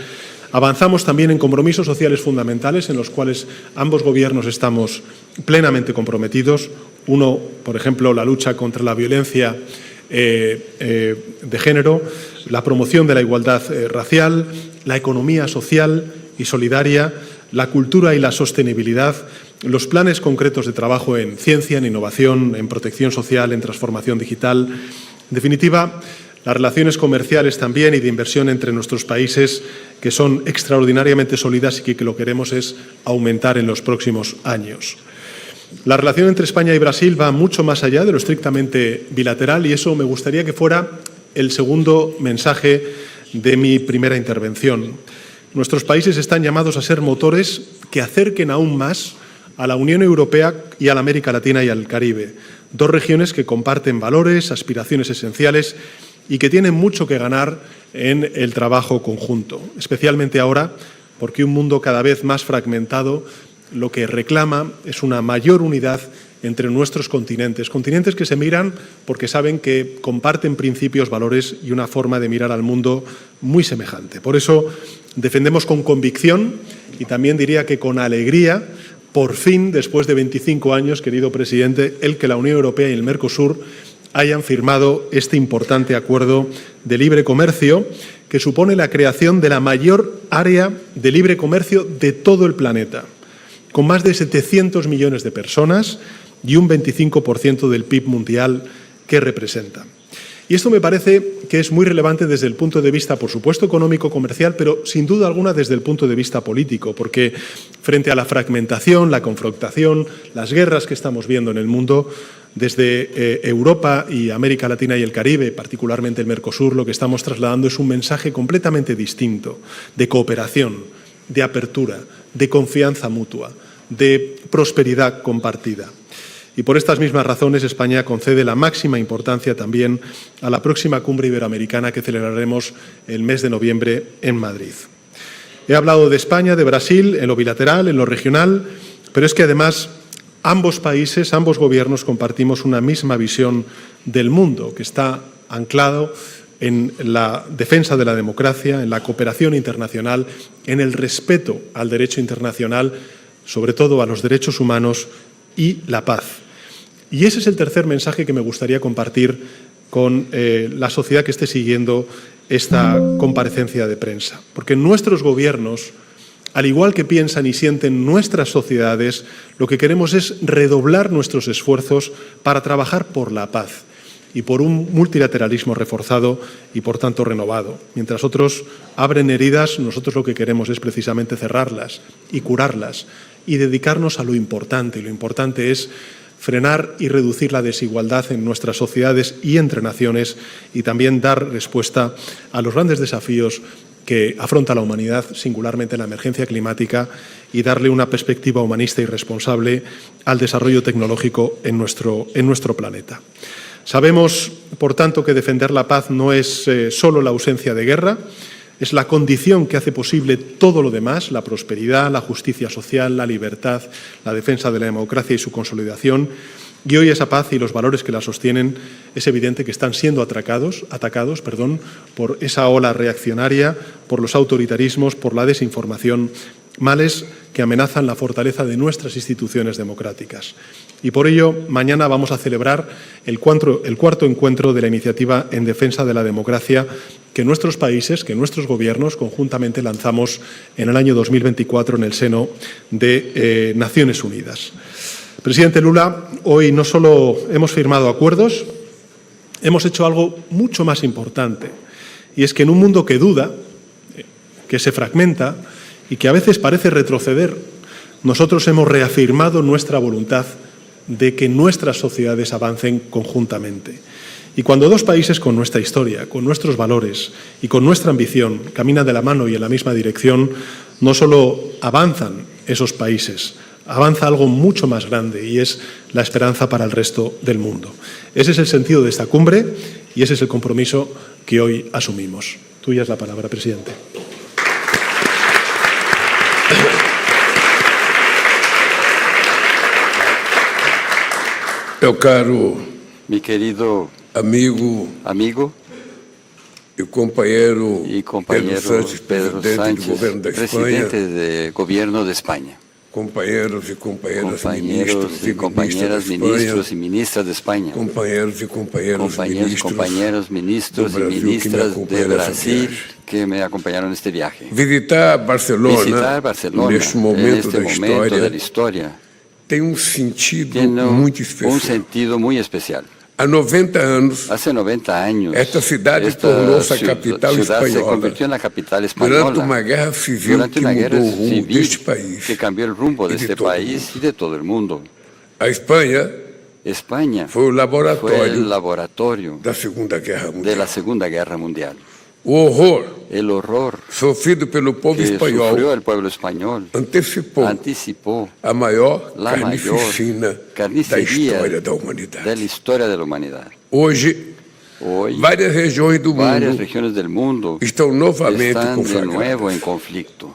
Avanzamos también en compromisos sociales fundamentales en los cuales ambos gobiernos estamos plenamente comprometidos. Uno, por ejemplo, la lucha contra la violencia de género, la promoción de la igualdad racial, la economía social y solidaria, la cultura y la sostenibilidad, los planes concretos de trabajo en ciencia, en innovación, en protección social, en transformación digital. En definitiva, las relaciones comerciales también y de inversión entre nuestros países, que son extraordinariamente sólidas y que lo que queremos es aumentar en los próximos años. La relación entre España y Brasil va mucho más allá de lo estrictamente bilateral y eso me gustaría que fuera el segundo mensaje de mi primera intervención. Nuestros países están llamados a ser motores que acerquen aún más a la Unión Europea y a la América Latina y al Caribe, dos regiones que comparten valores, aspiraciones esenciales y que tienen mucho que ganar en el trabajo conjunto, especialmente ahora porque un mundo cada vez más fragmentado lo que reclama es una mayor unidad entre nuestros continentes, continentes que se miran porque saben que comparten principios, valores y una forma de mirar al mundo muy semejante. Por eso defendemos con convicción y también diría que con alegría, por fin, después de 25 años, querido presidente, el que la Unión Europea y el Mercosur hayan firmado este importante acuerdo de libre comercio que supone la creación de la mayor área de libre comercio de todo el planeta, con más de 700 millones de personas y un 25% del PIB mundial que representa. Y esto me parece que es muy relevante desde el punto de vista, por supuesto, económico, comercial, pero sin duda alguna desde el punto de vista político, porque frente a la fragmentación, la confrontación, las guerras que estamos viendo en el mundo, desde Europa y América Latina y el Caribe, particularmente el Mercosur, lo que estamos trasladando es un mensaje completamente distinto de cooperación, de apertura, de confianza mutua, de prosperidad compartida. Y por estas mismas razones España concede la máxima importancia también a la próxima cumbre iberoamericana que celebraremos el mes de noviembre en Madrid. He hablado de España, de Brasil, en lo bilateral, en lo regional, pero es que además ambos países, ambos gobiernos compartimos una misma visión del mundo que está anclado en la defensa de la democracia, en la cooperación internacional, en el respeto al derecho internacional, sobre todo a los derechos humanos y la paz. Y ese es el tercer mensaje que me gustaría compartir con la sociedad que esté siguiendo esta comparecencia de prensa. Porque nuestros gobiernos, al igual que piensan y sienten nuestras sociedades, lo que queremos es redoblar nuestros esfuerzos para trabajar por la paz y por un multilateralismo reforzado y, por tanto, renovado. Mientras otros abren heridas, nosotros lo que queremos es precisamente cerrarlas y curarlas y dedicarnos a lo importante. Y lo importante es frenar y reducir la desigualdad en nuestras sociedades y entre naciones y también dar respuesta a los grandes desafíos que afronta la humanidad, singularmente la emergencia climática, y darle una perspectiva humanista y responsable al desarrollo tecnológico en nuestro planeta. Sabemos, por tanto, que defender la paz no es solo la ausencia de guerra, es la condición que hace posible todo lo demás, la prosperidad, la justicia social, la libertad, la defensa de la democracia y su consolidación. Y hoy esa paz y los valores que la sostienen es evidente que están siendo atacados por esa ola reaccionaria, por los autoritarismos, por la desinformación, males que amenazan la fortaleza de nuestras instituciones democráticas. Y por ello, mañana vamos a celebrar el cuarto encuentro de la iniciativa en defensa de la democracia que nuestros países, que nuestros gobiernos conjuntamente lanzamos en el año 2024 en el seno de Naciones Unidas. Presidente Lula, hoy no solo hemos firmado acuerdos, hemos hecho algo mucho más importante, y es que en un mundo que duda, que se fragmenta y que a veces parece retroceder, nosotros hemos reafirmado nuestra voluntad de que nuestras sociedades avancen conjuntamente. Y cuando dos países con nuestra historia, con nuestros valores y con nuestra ambición caminan de la mano y en la misma dirección, no solo avanzan esos países, avanza algo mucho más grande y es la esperanza para el resto del mundo. Ese es el sentido de esta cumbre y ese es el compromiso que hoy asumimos. Tuya es la palabra, presidente. Meu caro mi querido amigo amigo e companheiro y compañero Pedro Sánchez, presidente del gobierno de España, companheiros e companheiras compañeros y compañeras ministros y ministras de España, companheiros e companheiras compañeros ministros y ministras de Brasil que me acompañaron en este viaje. Visitar Visitar Barcelona neste en momento este da momento de la história historia tem sentido tiene muito un especial. sentido muy especial. Há 90 anos, Hace 90 años, esta cidade tornou-se a capital ciudad se espanhola convirtió en la capital durante española uma guerra civil durante que una guerra mudou o rumo civil deste país. que cambió el rumbo de y de este todo el país y de todo el mundo. A Espanha España foi o fue el laboratório laboratorio da Segunda Guerra de Mundial. la Segunda Guerra Mundial. O horror El horror sofrido pelo povo que sufrió espanhol el pueblo español anticipou a maior la mayor carnificina da carnicería história da de humanidade. la historia de la humanidad. Hoje, Hoy, várias regiões do varias mundo regiones del mundo estão novamente están de nuevo en conflagradas. conflicto.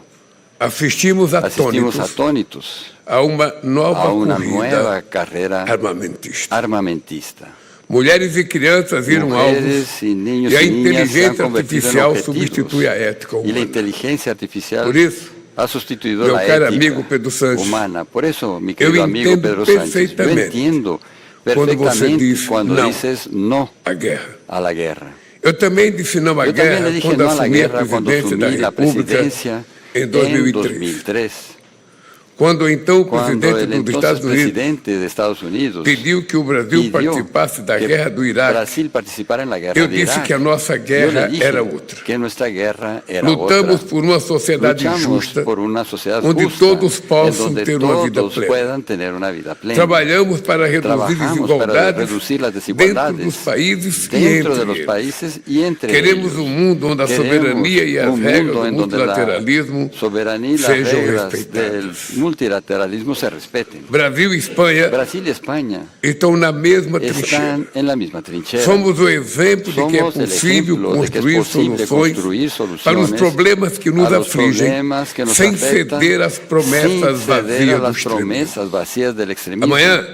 Assistimos Asistimos atônitos atónitos a uma nova a una corrida nueva carrera armamentista. armamentista. Mulheres e crianças viram alvos Mujeres y niños e a y niñas se han inteligência convertido en artificial objetivos. substitui a ética Y la humana. inteligencia artificial Por isso, ha sustituido meu la caro ética amigo Pedro Sánchez, humana. Por eso, mi querido amigo entendo Pedro Sánchez, yo perfeitamente entiendo quando você perfectamente diz cuando não dices no a guerra. a la guerra. Eu também disse não à Yo también guerra le dije quando no a la assumi a guerra cuando presidência da asumí la República presidencia em en 2003. 2003. Quando então o Cuando presidente el dos entonces Estados Unidos presidente de Estados Unidos pediu que o Brasil pidió participasse da que guerra do Iraque, Brasil participara en la guerra eu de disse Irak. que a nossa Yo guerra le dije era outra. que nuestra guerra era Lutamos otra. por uma sociedade Luchamos justa, por una sociedad onde justa, todos en possam donde ter uma vida todos plena. puedan tener una vida plena. Trabalhamos para reduzir Trabajamos para desigualdades reducir las dentro desigualdades dos países e dentro de entre los eles. países y entre Queremos ellos. um mundo onde a Queremos soberania e as un regras mundo do en donde la multilateralismo soberanía y las sejam reglas del respeitadas. multilateralismo se respeten. Brasil e Espanha Brasil y España estão na mesma trincheira. están en la misma trinchera. Somos o exemplo de que é Somos el possível ejemplo de que es posible construir soluções para os soluciones problemas que nos a los afligem, problemas que nos sem afectan, ceder às promessas sin ceder a vazias do las extremismo. promesas vacías del extremismo. Amanhã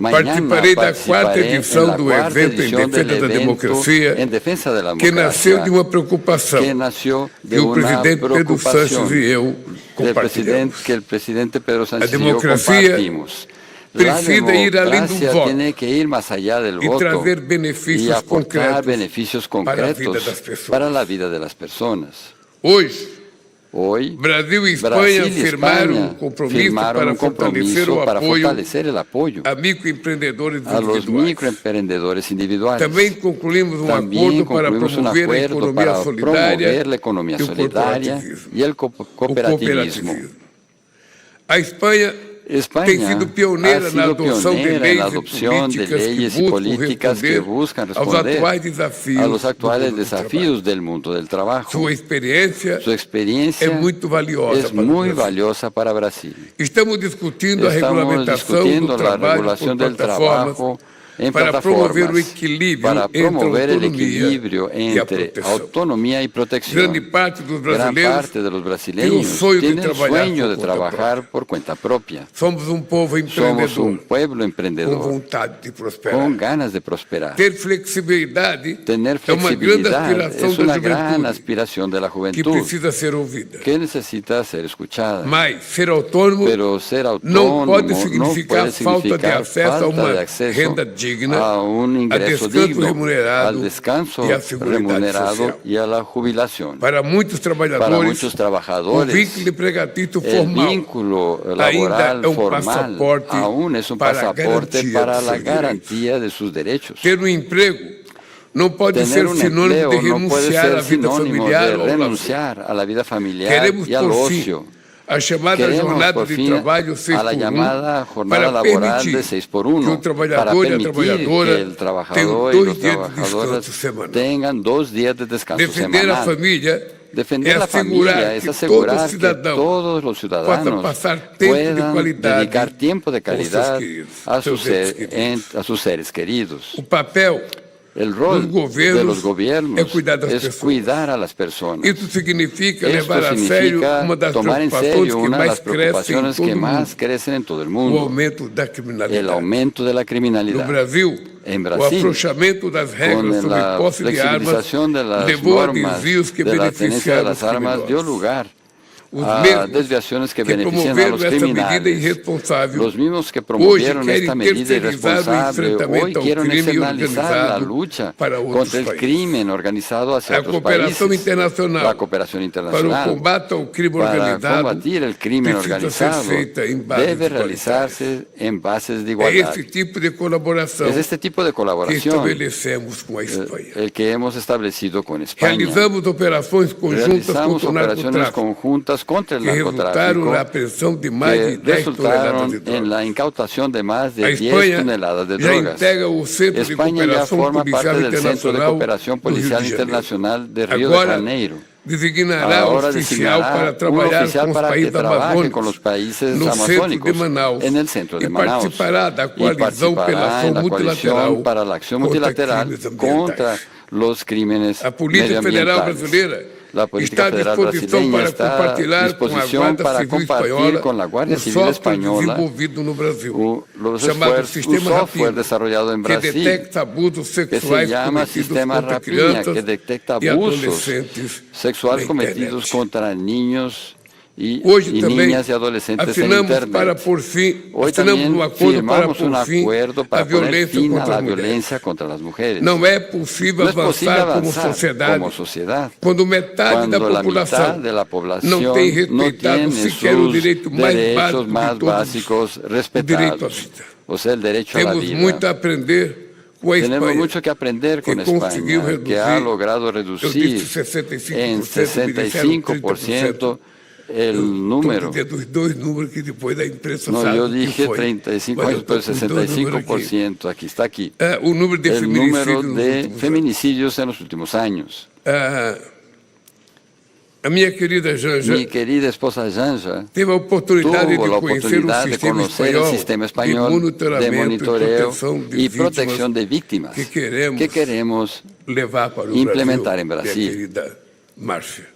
participarei da quarta edição do evento em defesa da democracia, en defensa de la que nasceu de democracia, uma preocupação que nació de que o una presidente Pedro preocupación Sánchez e eu que el presidente Pedro Sánchez y yo democracia compartimos. La precisa ir além do democracia voto tiene que ir más allá del e voto trazer y benefícios aportar concretos beneficios para a vida concretos das pessoas. para la vida de las personas. Hoje, Hoy, Brasil e Espanha Brasil y firmaram España um compromisso firmaron para un compromiso fortalecer o para apoio fortalecer el apoyo a microempreendedores a los individuais. microemprendedores individuales. Também concluímos um También acordo para concluimos un promover a acuerdo economia para solidária promover la economía e o solidaria corporativismo. y el cooperativismo. A Espanha España tem sido pioneira ha na sido adoção de pionera en leis la e adopción de políticas leyes y políticas que buscan aos responder atuais desafios a los actuales do mundo do desafíos del mundo del trabajo. Sua experiência Su experiencia é muito valiosa es para o muy Brasil. valiosa para Brasil. Estamos discutindo a Estamos regulamentação discutiendo do la trabalho regulación por del plataformas trabajo en para promover o plataformas, equilíbrio para entre promover el autonomia equilibrio e a entre proteção. autonomía y protección. Grande parte dos Gran brasileiros parte de los tem o brasileños sonho de tienen el trabalhar sueño por de conta trabajar própria. por cuenta propia. Somos um povo Somos empreendedor, un pueblo com emprendedor vontade de prosperar. con ganas de prosperar. Ter flexibilidade Tener é uma grande flexibilidad aspiração es da una gran juventude aspiración de la que juventud precisa ser ouvida. que necesita ser escuchada. Mas ser autônomo Pero ser não autónomo pode no significar puede falta de significar acesso a falta uma de acceso renda digna, a un a ingreso descanso digno, remunerado al descanso e à seguridade remunerado social. y a la jubilación. Para muitos Para trabalhadores, muchos o trabajadores, vínculo empregatício el formal vínculo ainda laboral é um formal passaporte aún es un para a pasaporte garantia para dos la seus garantía de sus derechos. Ter um emprego não pode Tener ser un sinônimo empleo de no puede renunciar à ser vida sinónimo familiar de ou ao lazer. renunciar a la vida familiar Queremos, y al por ocio. fim, a chamada Queremos, jornada por de fin, trabalho 6 a la por 1 llamada jornada para laboral permitir de 6 por 1 que o para trabalhador e a permitir trabalhadora que el trabajador tenham y 2 los dias de trabajadoras descanso semanal. tengan 2 días de descanso Defender a semanal. família Defender é la assegurar familia es que asegurar todo que cidadão todos los possa ciudadanos passar tempo de puedan qualidade dedicar tiempo de com seus calidad queridos, a seus entes queridos. a sus seres queridos. O papel El rol de los gobiernos cuidar das es pessoas. cuidar a las personas. Isso significa Esto levar a sério significa uma das tomar en preocupações serio que una de mais las cresce em preocupaciones todo que o más mundo, crecen en todo el o mundo, aumento da el criminalidade. aumento de la No criminalidad. Brasil, En o Brasil, afrouxamento das regras con sobre la posse de armas flexibilización de las levou a normas desvios que de la tenencia de beneficiaram las os armas, dio criminosos. lugar Os a mesmos desviaciones que que benefician a promoveram los essa medida criminales. irresponsável Los mismos que hoje promovieron querem esta medida terceirizar o irresponsable hoy enfrentamento ao quieren crime externalizar la organizado lucha para outros contra el países. crimen organizado hacia A otros cooperação países. internacional La cooperación para o internacional combate ao crime para organizado combatir el crimen precisa ser organizado feita em bases debe igualitárias. realizarse en bases de É igualdad. esse tipo de colaboração Es este tipo de que colaboración estabelecemos com a Espanha. el que hemos establecido con España. Realizamos operações conjuntas Realizamos contra o operaciones narcotráfico, conjuntas contra el que resultaram narcotráfico na apreensão de mais de que 10 toneladas resultaron de en drogas. la incautación de más de A 10 Espanha toneladas de já drogas. integra o Centro de España ya Cooperação forma parte Policial del Centro de Internacional Cooperación do Rio Policial de Janeiro. Internacional de Río de Agora, Janeiro. designará Ahora oficial designará para un trabalhar oficial com os para que países trabaje con los amazônicos países no centro amazónicos de Manaus en el centro de e Manaus participará da y coalizão pela participará ação en la multilateral coalición para la acción contra multilateral crimes contra ambientais. los crímenes A Polícia Federal medioambientales. Brasileira La política está à federal disposição brasileña para está a compartilhar com a disposición Guarda para Civil compartir Espanhola con la Guardia o Civil software Española desenvolvido no Brasil, los chamado esfuerzos, un Sistema software Rapina, desarrollado en que Brasil detecta abusos que se sexuais llama cometidos Sistema contra Rapina, crianças que detecta e abusos adolescentes sexuales na cometidos internet. contra niños y Hoje também niñas y adolescentes en assinamos Internet. para por fim, Hoy assinamos también um acordo para firmamos un por fim acuerdo a para poner violência fin a contra la as mulheres. violencia contra las mujeres. Não é possível No es posible avançar como avanzar sociedade como sociedad quando metade da cuando la mitad população de la población não tem no respeitado tiene sequer o sus direito mais derechos básico más de todos, básicos o direito à respetados, vida. o sea, el derecho a la Temos vida. muito a aprender com a Tenemos Espanha, mucho que aprender con que conseguiu España, que ha reduzir, logrado eu reducir disse 65%, en me disseram 65% el número. Estou dizendo os dois números que depois da imprensa No, sabe yo o que dije foi. 35 Mas eu años, pero estou com os dois números aqui. 65%, aquí está aquí. O número de El número feminicídios nos de últimos anos. feminicidios en los últimos años. A minha querida Janja Mi querida esposa Janja teve a oportunidade tuvo de la conhecer o oportunidad de sistema conocer el sistema español de monitoreo y protección de víctimas que que queremos levar para o implementar Brasil, en Brasil. minha querida Márcia.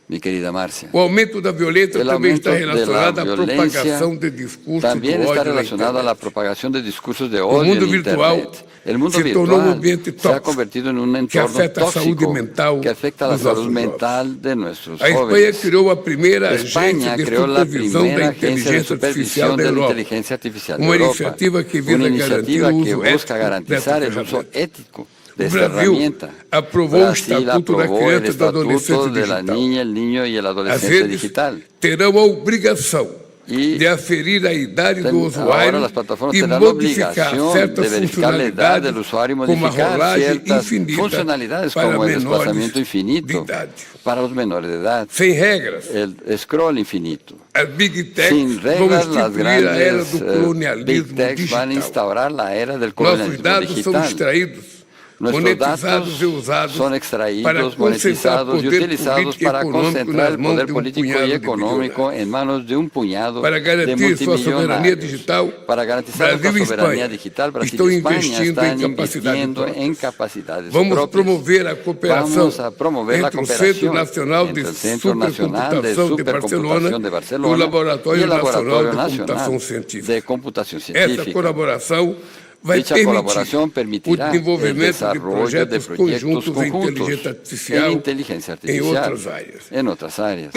mi querida Marcia. O aumento da violência El também aumento está de la relacionado à violencia propagação de discursos también de está ódio na relacionado a la internet. propagación de discursos de O odio mundo en virtual Internet. El mundo se tornou um virtual ambiente se ha tóxico convertido en un que entorno afeta a saúde tóxico mental que afecta a la dos nossos salud mental de nuestros A Espanha jóvenes. criou a primeira España agência de creó la supervisão primera da agencia de inteligência artificial supervisión da de la Europa. inteligencia artificial de Uma Europa, iniciativa que visa una garantir iniciativa o que uso busca ético garantizar dessa el uso ferramenta. ético de O esta Brasil herramienta. aprovou o Brasil Estatuto da aprobó el Criança e do Adolescente Estatuto de la Digital. Niña, el Niño y el As Adolescente redes Digital. terão a obrigação E de aferir a idade do Ahora usuário las plataformas e tendrán la modificar obligación certas de verificar la edad del funcionalidades usuario y como a modificar rolagem ciertas infinita funcionalidades para como el menores desplazamiento de infinito idade. para los menores de edad, Sem regras, el scroll infinito. as Big Techs Sin vão reglas, las instituir a era grandes do Big colonialismo Techs van a digital. instaurar la era del Nossos colonialismo dados são digital. extraídos, Nuestros monetizados e datos usados son para extraídos, concentrar monetizados y poder utilizados político e para econômico concentrar nas el mãos poder de político punhado y de económico bilionários. en manos de un puñado Para de garantir sua soberania multimillonarios. digital, Para garantizar Brasil nuestra e soberanía Espanha digital, Brasil estão y España investindo están em capacidades invirtiendo en próprias. capacidades Vamos propias. promover a cooperação Vamos a promover la entre o Centro cooperación Nacional de entre el Centro Nacional de Supercomputação de Supercomputación Barcelona de e o Barcelona y Laboratório el Nacional Laboratorio de Nacional Computação Científica. de Computación Essa Científica. colaboração vai Dicha permitir colaboración o permitirá el desenvolvimento de desarrollo de projetos proyectos conjuntos em conjuntos inteligência artificial en inteligencia em artificial outras áreas. en otras áreas.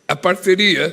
A parceria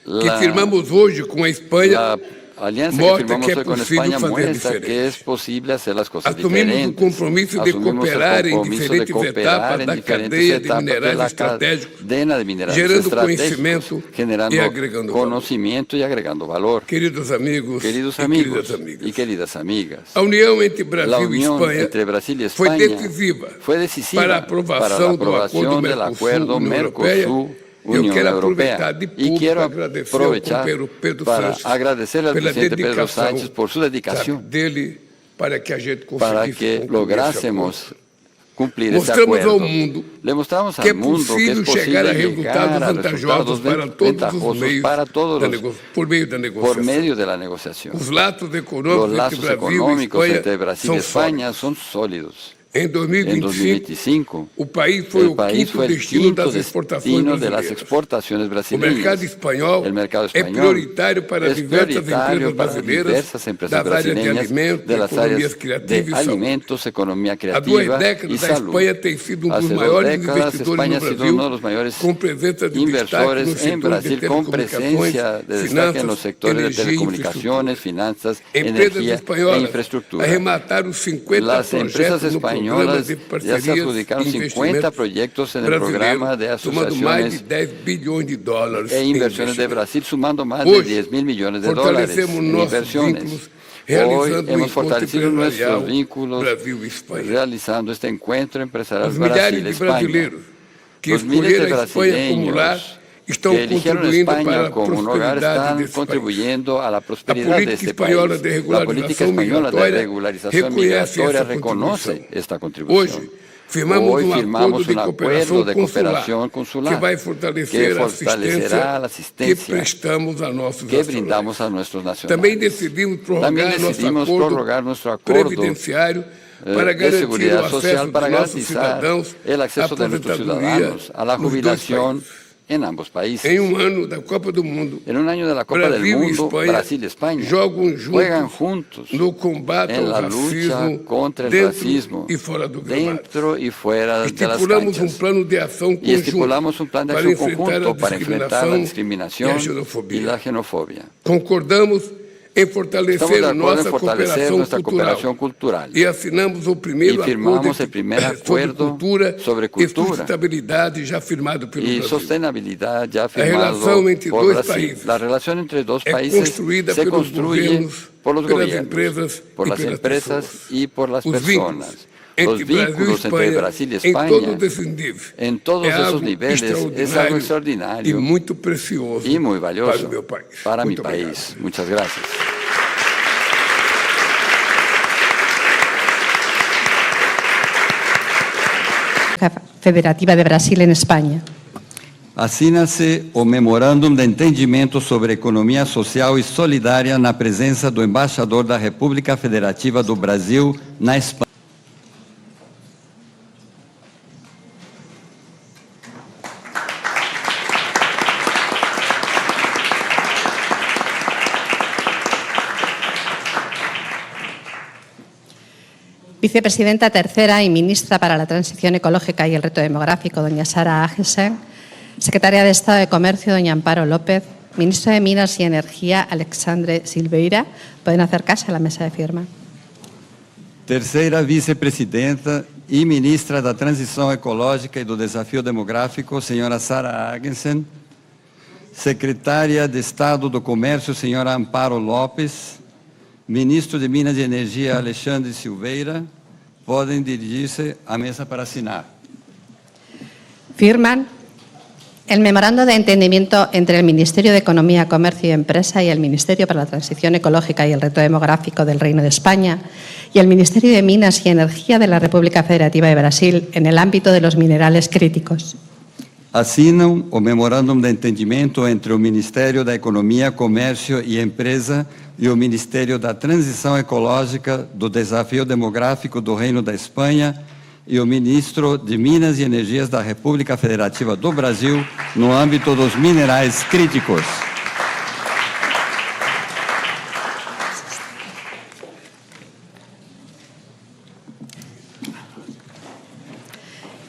que La- firmamos hoje com a Espanha La alianza que mostra firmamos que é hoy con possível España fazer muestra diferente. que es posible hacer las cosas Assumimos o diferentes. compromisso de Asumimos el cooperar em compromiso de diferentes cooperar etapas en da diferentes cadeia de etapas minerais la estratégicos, cadena de minerales gerando estratégicos, conhecimento generando e agregando valor. conocimiento y agregando valor. Queridos amigos Queridos e amigos queridas amigas, y queridas amigas, a união entre la Brasil e unión Espanha entre Brasil y foi España decisiva fue decisiva para a para la aprovação do aprobación acordo del acuerdo Mercosul-União Europeia. Mercosur-Unión Eu quero Europea. aproveitar de Y público quiero agradecer ao aprovechar companheiro Pedro para Sánchez agradecerle al pela presidente Pedro dedicação, Sánchez por su dedicación sabe, dele para que a gente para conseguisse que concluir esse lográsemos acordo. cumplir ese Mostramos acuerdo. ao mundo Le mostramos que al mundo que es possível posible chegar a llegar resultados a vantajosos resultados para todos os ventajosos meios para todos por meio da por negociação. medio de la negociación. Os laços Los econômicos entre lazos Brasil e económicos Espanha entre Brasil são y España sólidos. son sólidos. Em En 2025, 2025, o país foi el o país quinto fue el destino quinto das exportações destino de las brasileiras. exportaciones O brasileñas. mercado espanhol El mercado é español prioritário para es diversas prioritario empresas para brasileiras diversas empresas das áreas de brasileñas alimentos, de las economias áreas criativas de e saúde. alimentos, economía Há 2 creativa décadas, y a salud. Espanha tem sido dos Hace 2 maiores décadas, investidores España no ha sido Brasil, uno de los mayores com presença de destaque inversores nos en setores de Brasil con telecomunicações, presencia de destaque en finanças, los sectores de energia e telecomunicaciones, finanzas, Empresas energía e espanholas infraestructura. arremataram 50 Las empresas projetos no programa españolas de ya se parcerias adjudicaron e 50 investimentos proyectos en el programa de brasileiro, somando mais de asociaciones 10 bilhões de dólares e em inversiones de investimentos. Brasil, sumando más de Hoy, 10 mil millones de dólares fortalecemos en nossos inversiones. vínculos, Hoy realizando hemos encontro fortalecido empresarial nuestros vínculos Brasil e Espanha. realizando este encuentro empresarial Os milhares de Brasil-España. brasileiros que Los miles de escolheram a Espanha como lar brasileños estão que eligieron contribuindo para España a como un hogar prosperidade están desse país. contribuyendo a la A prosperidad de política este espanhola país. de La política regularização española de migratória regularización reconhece migratoria essa reconoce contribuição. esta contribución. Hoje, firmamos Hoy um firmamos acordo de un cooperação acuerdo de cooperación consular que vai fortalecer a fortalecerá la assistência que asistencia prestamos a nossos que nacionais. brindamos a nuestros nacionales. Também decidimos También prorrogar nosso decidimos acordo prorrogar nuestro acordo previdenciário para de garantir o seguridad social acesso para de nossos garantizar cidadãos el à acceso de nuestros aposentadoria ciudadanos a la nos dois jubilación países. en ambos países. Em ano da Copa do Mundo, En un año de la Copa Brasil del e Mundo, Espanha Brasil y España jogam juegan juntos juntos no combate en ao la lucha racismo contra el dentro racismo e fora do gramado. dentro y fuera de las Estipulamos canchas. plano de ação Y conjunto estipulamos un plan de para acción enfrentar conjunto a para enfrentar la discriminación e a y xenofobia. la xenofobia. Concordamos em Estamos de fortalecer acuerdo nossa en fortalecer cooperação nuestra cooperación cultural cultural. e assinamos o primeiro Y firmamos acordo el primer sobre acuerdo cultura sobre e cultura sustentabilidade já firmado pelo y Brasil. sostenibilidad ya firmado relación entre por dos Brasil. países La relación entre dos é países construída se pelos construye governos, por los pelas gobiernos, empresas por e las pelas empresas pessoas. y por las Os personas. Los entre Brasil e vínculos entre Espanha, Brasil y em España, todos esses níveis, en todos é esos algo niveles, es algo extraordinario e muito precioso y muy para valioso o meu país. para mi Muito país. Muchas gracias. Federativa de Brasil en España. Assina-se o Memorándum de Entendimento sobre Economia Social e Solidária na presença do embaixador da República Federativa do Brasil na Espanha. Vicepresidenta tercera y ministra para la Transición Ecológica y el Reto Demográfico, doña Sara Agesen. Secretaria de Estado de Comercio, doña Amparo López. Ministro de Minas y Energía, Alexandre Silveira. Pueden acercarse a la mesa de firma. Terceira vice-presidenta e ministra da Transição Ecológica e do Desafio Demográfico, senhora Sara Agesen. Secretária de Estado do Comércio, senhora Amparo Lopes. Ministro de Minas e Energia, Alexandre Silveira. Podem dirigir-se à mesa para assinar. Firman el memorando de entendimiento entre el Ministerio de Economía, Comercio y Empresa y el Ministerio para la Transición Ecológica y el Reto Demográfico del Reino de España y el Ministerio de Minas y Energía de la República Federativa de Brasil en el ámbito de los minerales críticos. Assinam o Memorandum de Entendimento entre o Ministério da Economia, Comércio e Empresa e o Ministério da Transição Ecológica, do Desafio Demográfico do Reino da Espanha e o Ministro de Minas e Energias da República Federativa do Brasil no âmbito dos minerais críticos.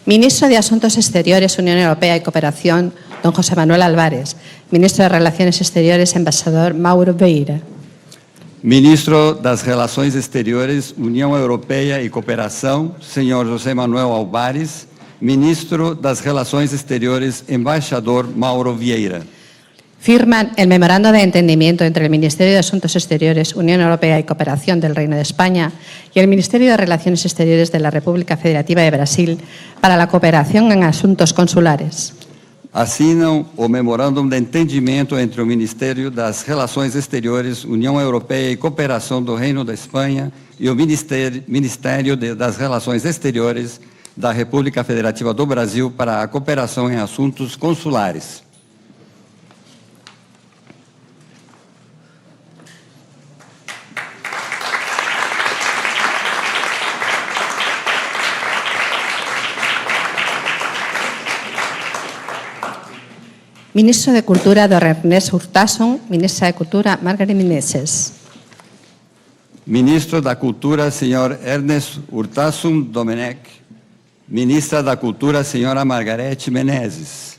Ministro de Asuntos Exteriores, Unión Europea y Cooperación, don José Manuel Álvarez. Ministro de Relaciones Exteriores, embajador Mauro Vieira. Ministro das Relações Exteriores, União Europeia e Cooperação, senhor José Manuel Álvares. Ministro das Relações Exteriores, embaixador Mauro Vieira. Firman el memorando de entendimiento entre el Ministerio de Asuntos Exteriores, Unión Europea y Cooperación del Reino de España y el Ministerio de Relaciones Exteriores de la República Federativa de Brasil para la cooperación en asuntos consulares. Assinam o Memorandum de Entendimento entre o Ministério das Relações Exteriores, União Europeia e Cooperação do Reino da Espanha e o Ministério das Relações Exteriores da República Federativa do Brasil para a cooperação em assuntos consulares. Ministro de Cultura, Dr. Ernest Urtasun. Ministra de Cultura, Margaret Menezes. Ministro da Cultura, Sr. Ernest Urtasun Domenech. Ministra da Cultura, Sra. Margarete Menezes.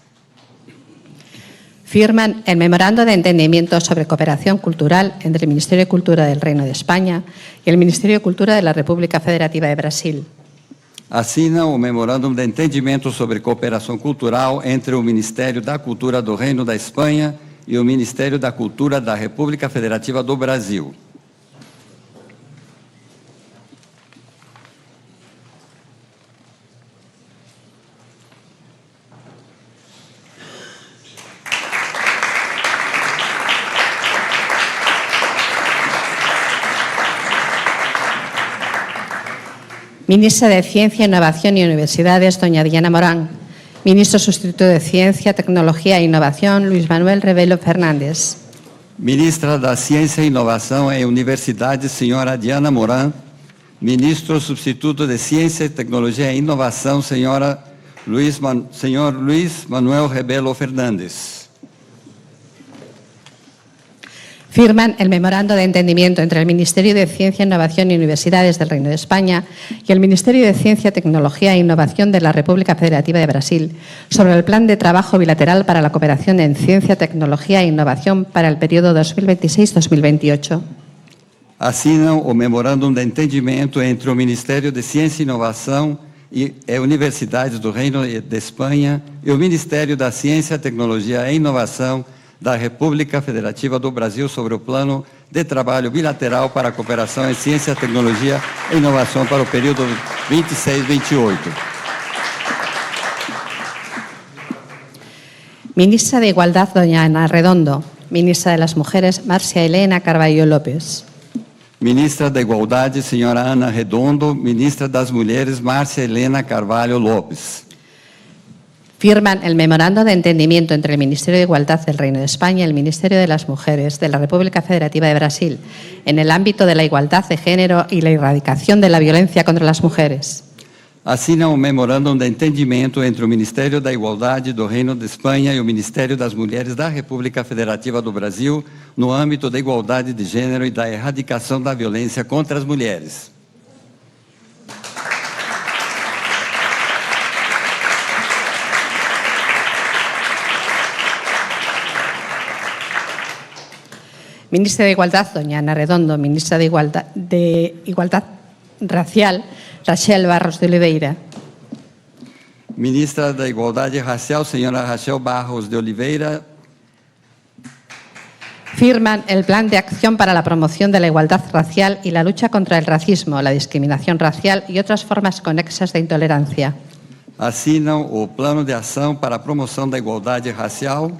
Firman el Memorando de Entendimiento sobre Cooperación Cultural entre el Ministerio de Cultura del Reino de España y el Ministerio de Cultura de la República Federativa de Brasil. Assina o Memorandum de Entendimento sobre Cooperação Cultural entre o Ministério da Cultura do Reino da Espanha e o Ministério da Cultura da República Federativa do Brasil. Ministra de Ciencia, Innovación y Universidades, doña Diana Morán. Ministro sustituto de Ciencia, Tecnología e Innovación, Luis Manuel Rebelo Fernández. Ministra da Ciência, Inovação e Universidade, Senhora Diana Moran. Ministro substituto de Ciência, Tecnologia e Inovação, Senhor Luis Manuel Rebelo Fernández. Firman el Memorando de Entendimiento entre el Ministerio de Ciencia, Innovación y Universidades del Reino de España y el Ministerio de Ciencia, Tecnología e Innovación de la República Federativa de Brasil sobre el Plan de Trabajo Bilateral para la Cooperación en Ciencia, Tecnología e Innovación para el periodo 2026-2028. Assinam o Memorandum de Entendimento entre o Ministério de Ciência e Inovação e Universidades do Reino de Espanha e o Ministério da Ciência, Tecnologia e Inovação da República Federativa do Brasil sobre o Plano de Trabalho Bilateral para a Cooperação em Ciência, Tecnologia e Inovação para o período 26-28. Ministra de Igualdad, doña Ana Redondo. Ministra de las Mujeres, Marcia Elena Carvalho López. Ministra da Igualdade, senhora Ana Redondo. Ministra das Mulheres, Márcia Helena Carvalho López. Firman el Memorando de Entendimiento entre el Ministerio de Igualdad del Reino de España y el Ministerio de las Mujeres de la República Federativa de Brasil en el ámbito de la igualdad de género y la erradicación de la violencia contra las mujeres. Assina o Memorandum de Entendimento entre o Ministério da Igualdade do Reino de Espanha e o Ministério das Mulheres da República Federativa do Brasil no âmbito da igualdade de gênero e da erradicação da violência contra as mulheres. Ministra de Igualdad, doña Ana Redondo. Ministra de Igualdad Racial, Rachel Barros de Oliveira. Ministra da Igualdade Racial, senhora Rachel Barros de Oliveira. Firman el Plan de Acción para la Promoción de la Igualdad Racial y la lucha contra el racismo, la discriminación racial y otras formas conexas de intolerancia. Assinam o Plano de Ação para a Promoção da Igualdade Racial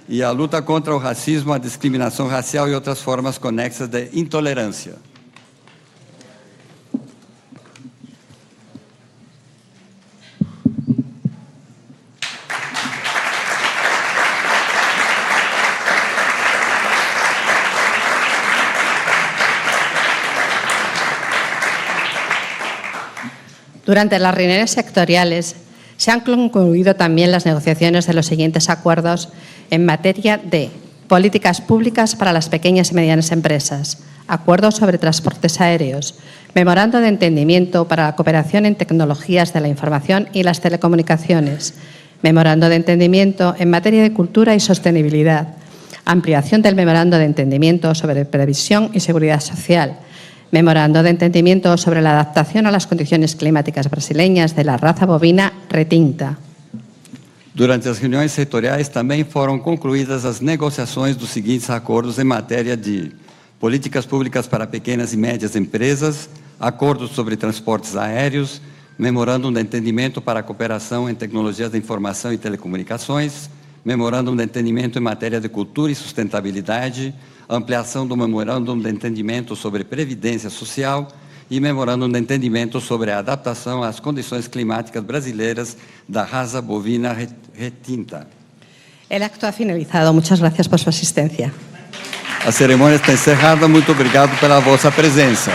e a luta contra o racismo, a discriminação racial e outras formas conexas de intolerância. Durante las reuniones sectoriales se han concluido también las negociaciones de los siguientes acuerdos en materia de políticas públicas para las pequeñas y medianas empresas, acuerdos sobre transportes aéreos, memorando de entendimiento para la cooperación en tecnologías de la información y las telecomunicaciones, memorando de entendimiento en materia de cultura y sostenibilidad, ampliación del memorando de entendimiento sobre previsión y seguridad social, memorando de entendimiento sobre la adaptación a las condiciones climáticas brasileñas de la raza bovina retinta. Durante as reuniões setoriais também foram concluídas as negociações dos seguintes acordos em matéria de políticas públicas para pequenas e médias empresas, acordos sobre transportes aéreos, memorandum de entendimento para a cooperação em tecnologias da informação e telecomunicações, memorandum de entendimento em matéria de cultura e sustentabilidade, ampliação do memorandum de entendimento sobre previdência social, e memorando de entendimento sobre a adaptação às condições climáticas brasileiras da raça bovina retinta. El acto ha finalizado. Muchas gracias por su asistencia. A cerimônia está encerrada. Muito obrigado pela vossa presença.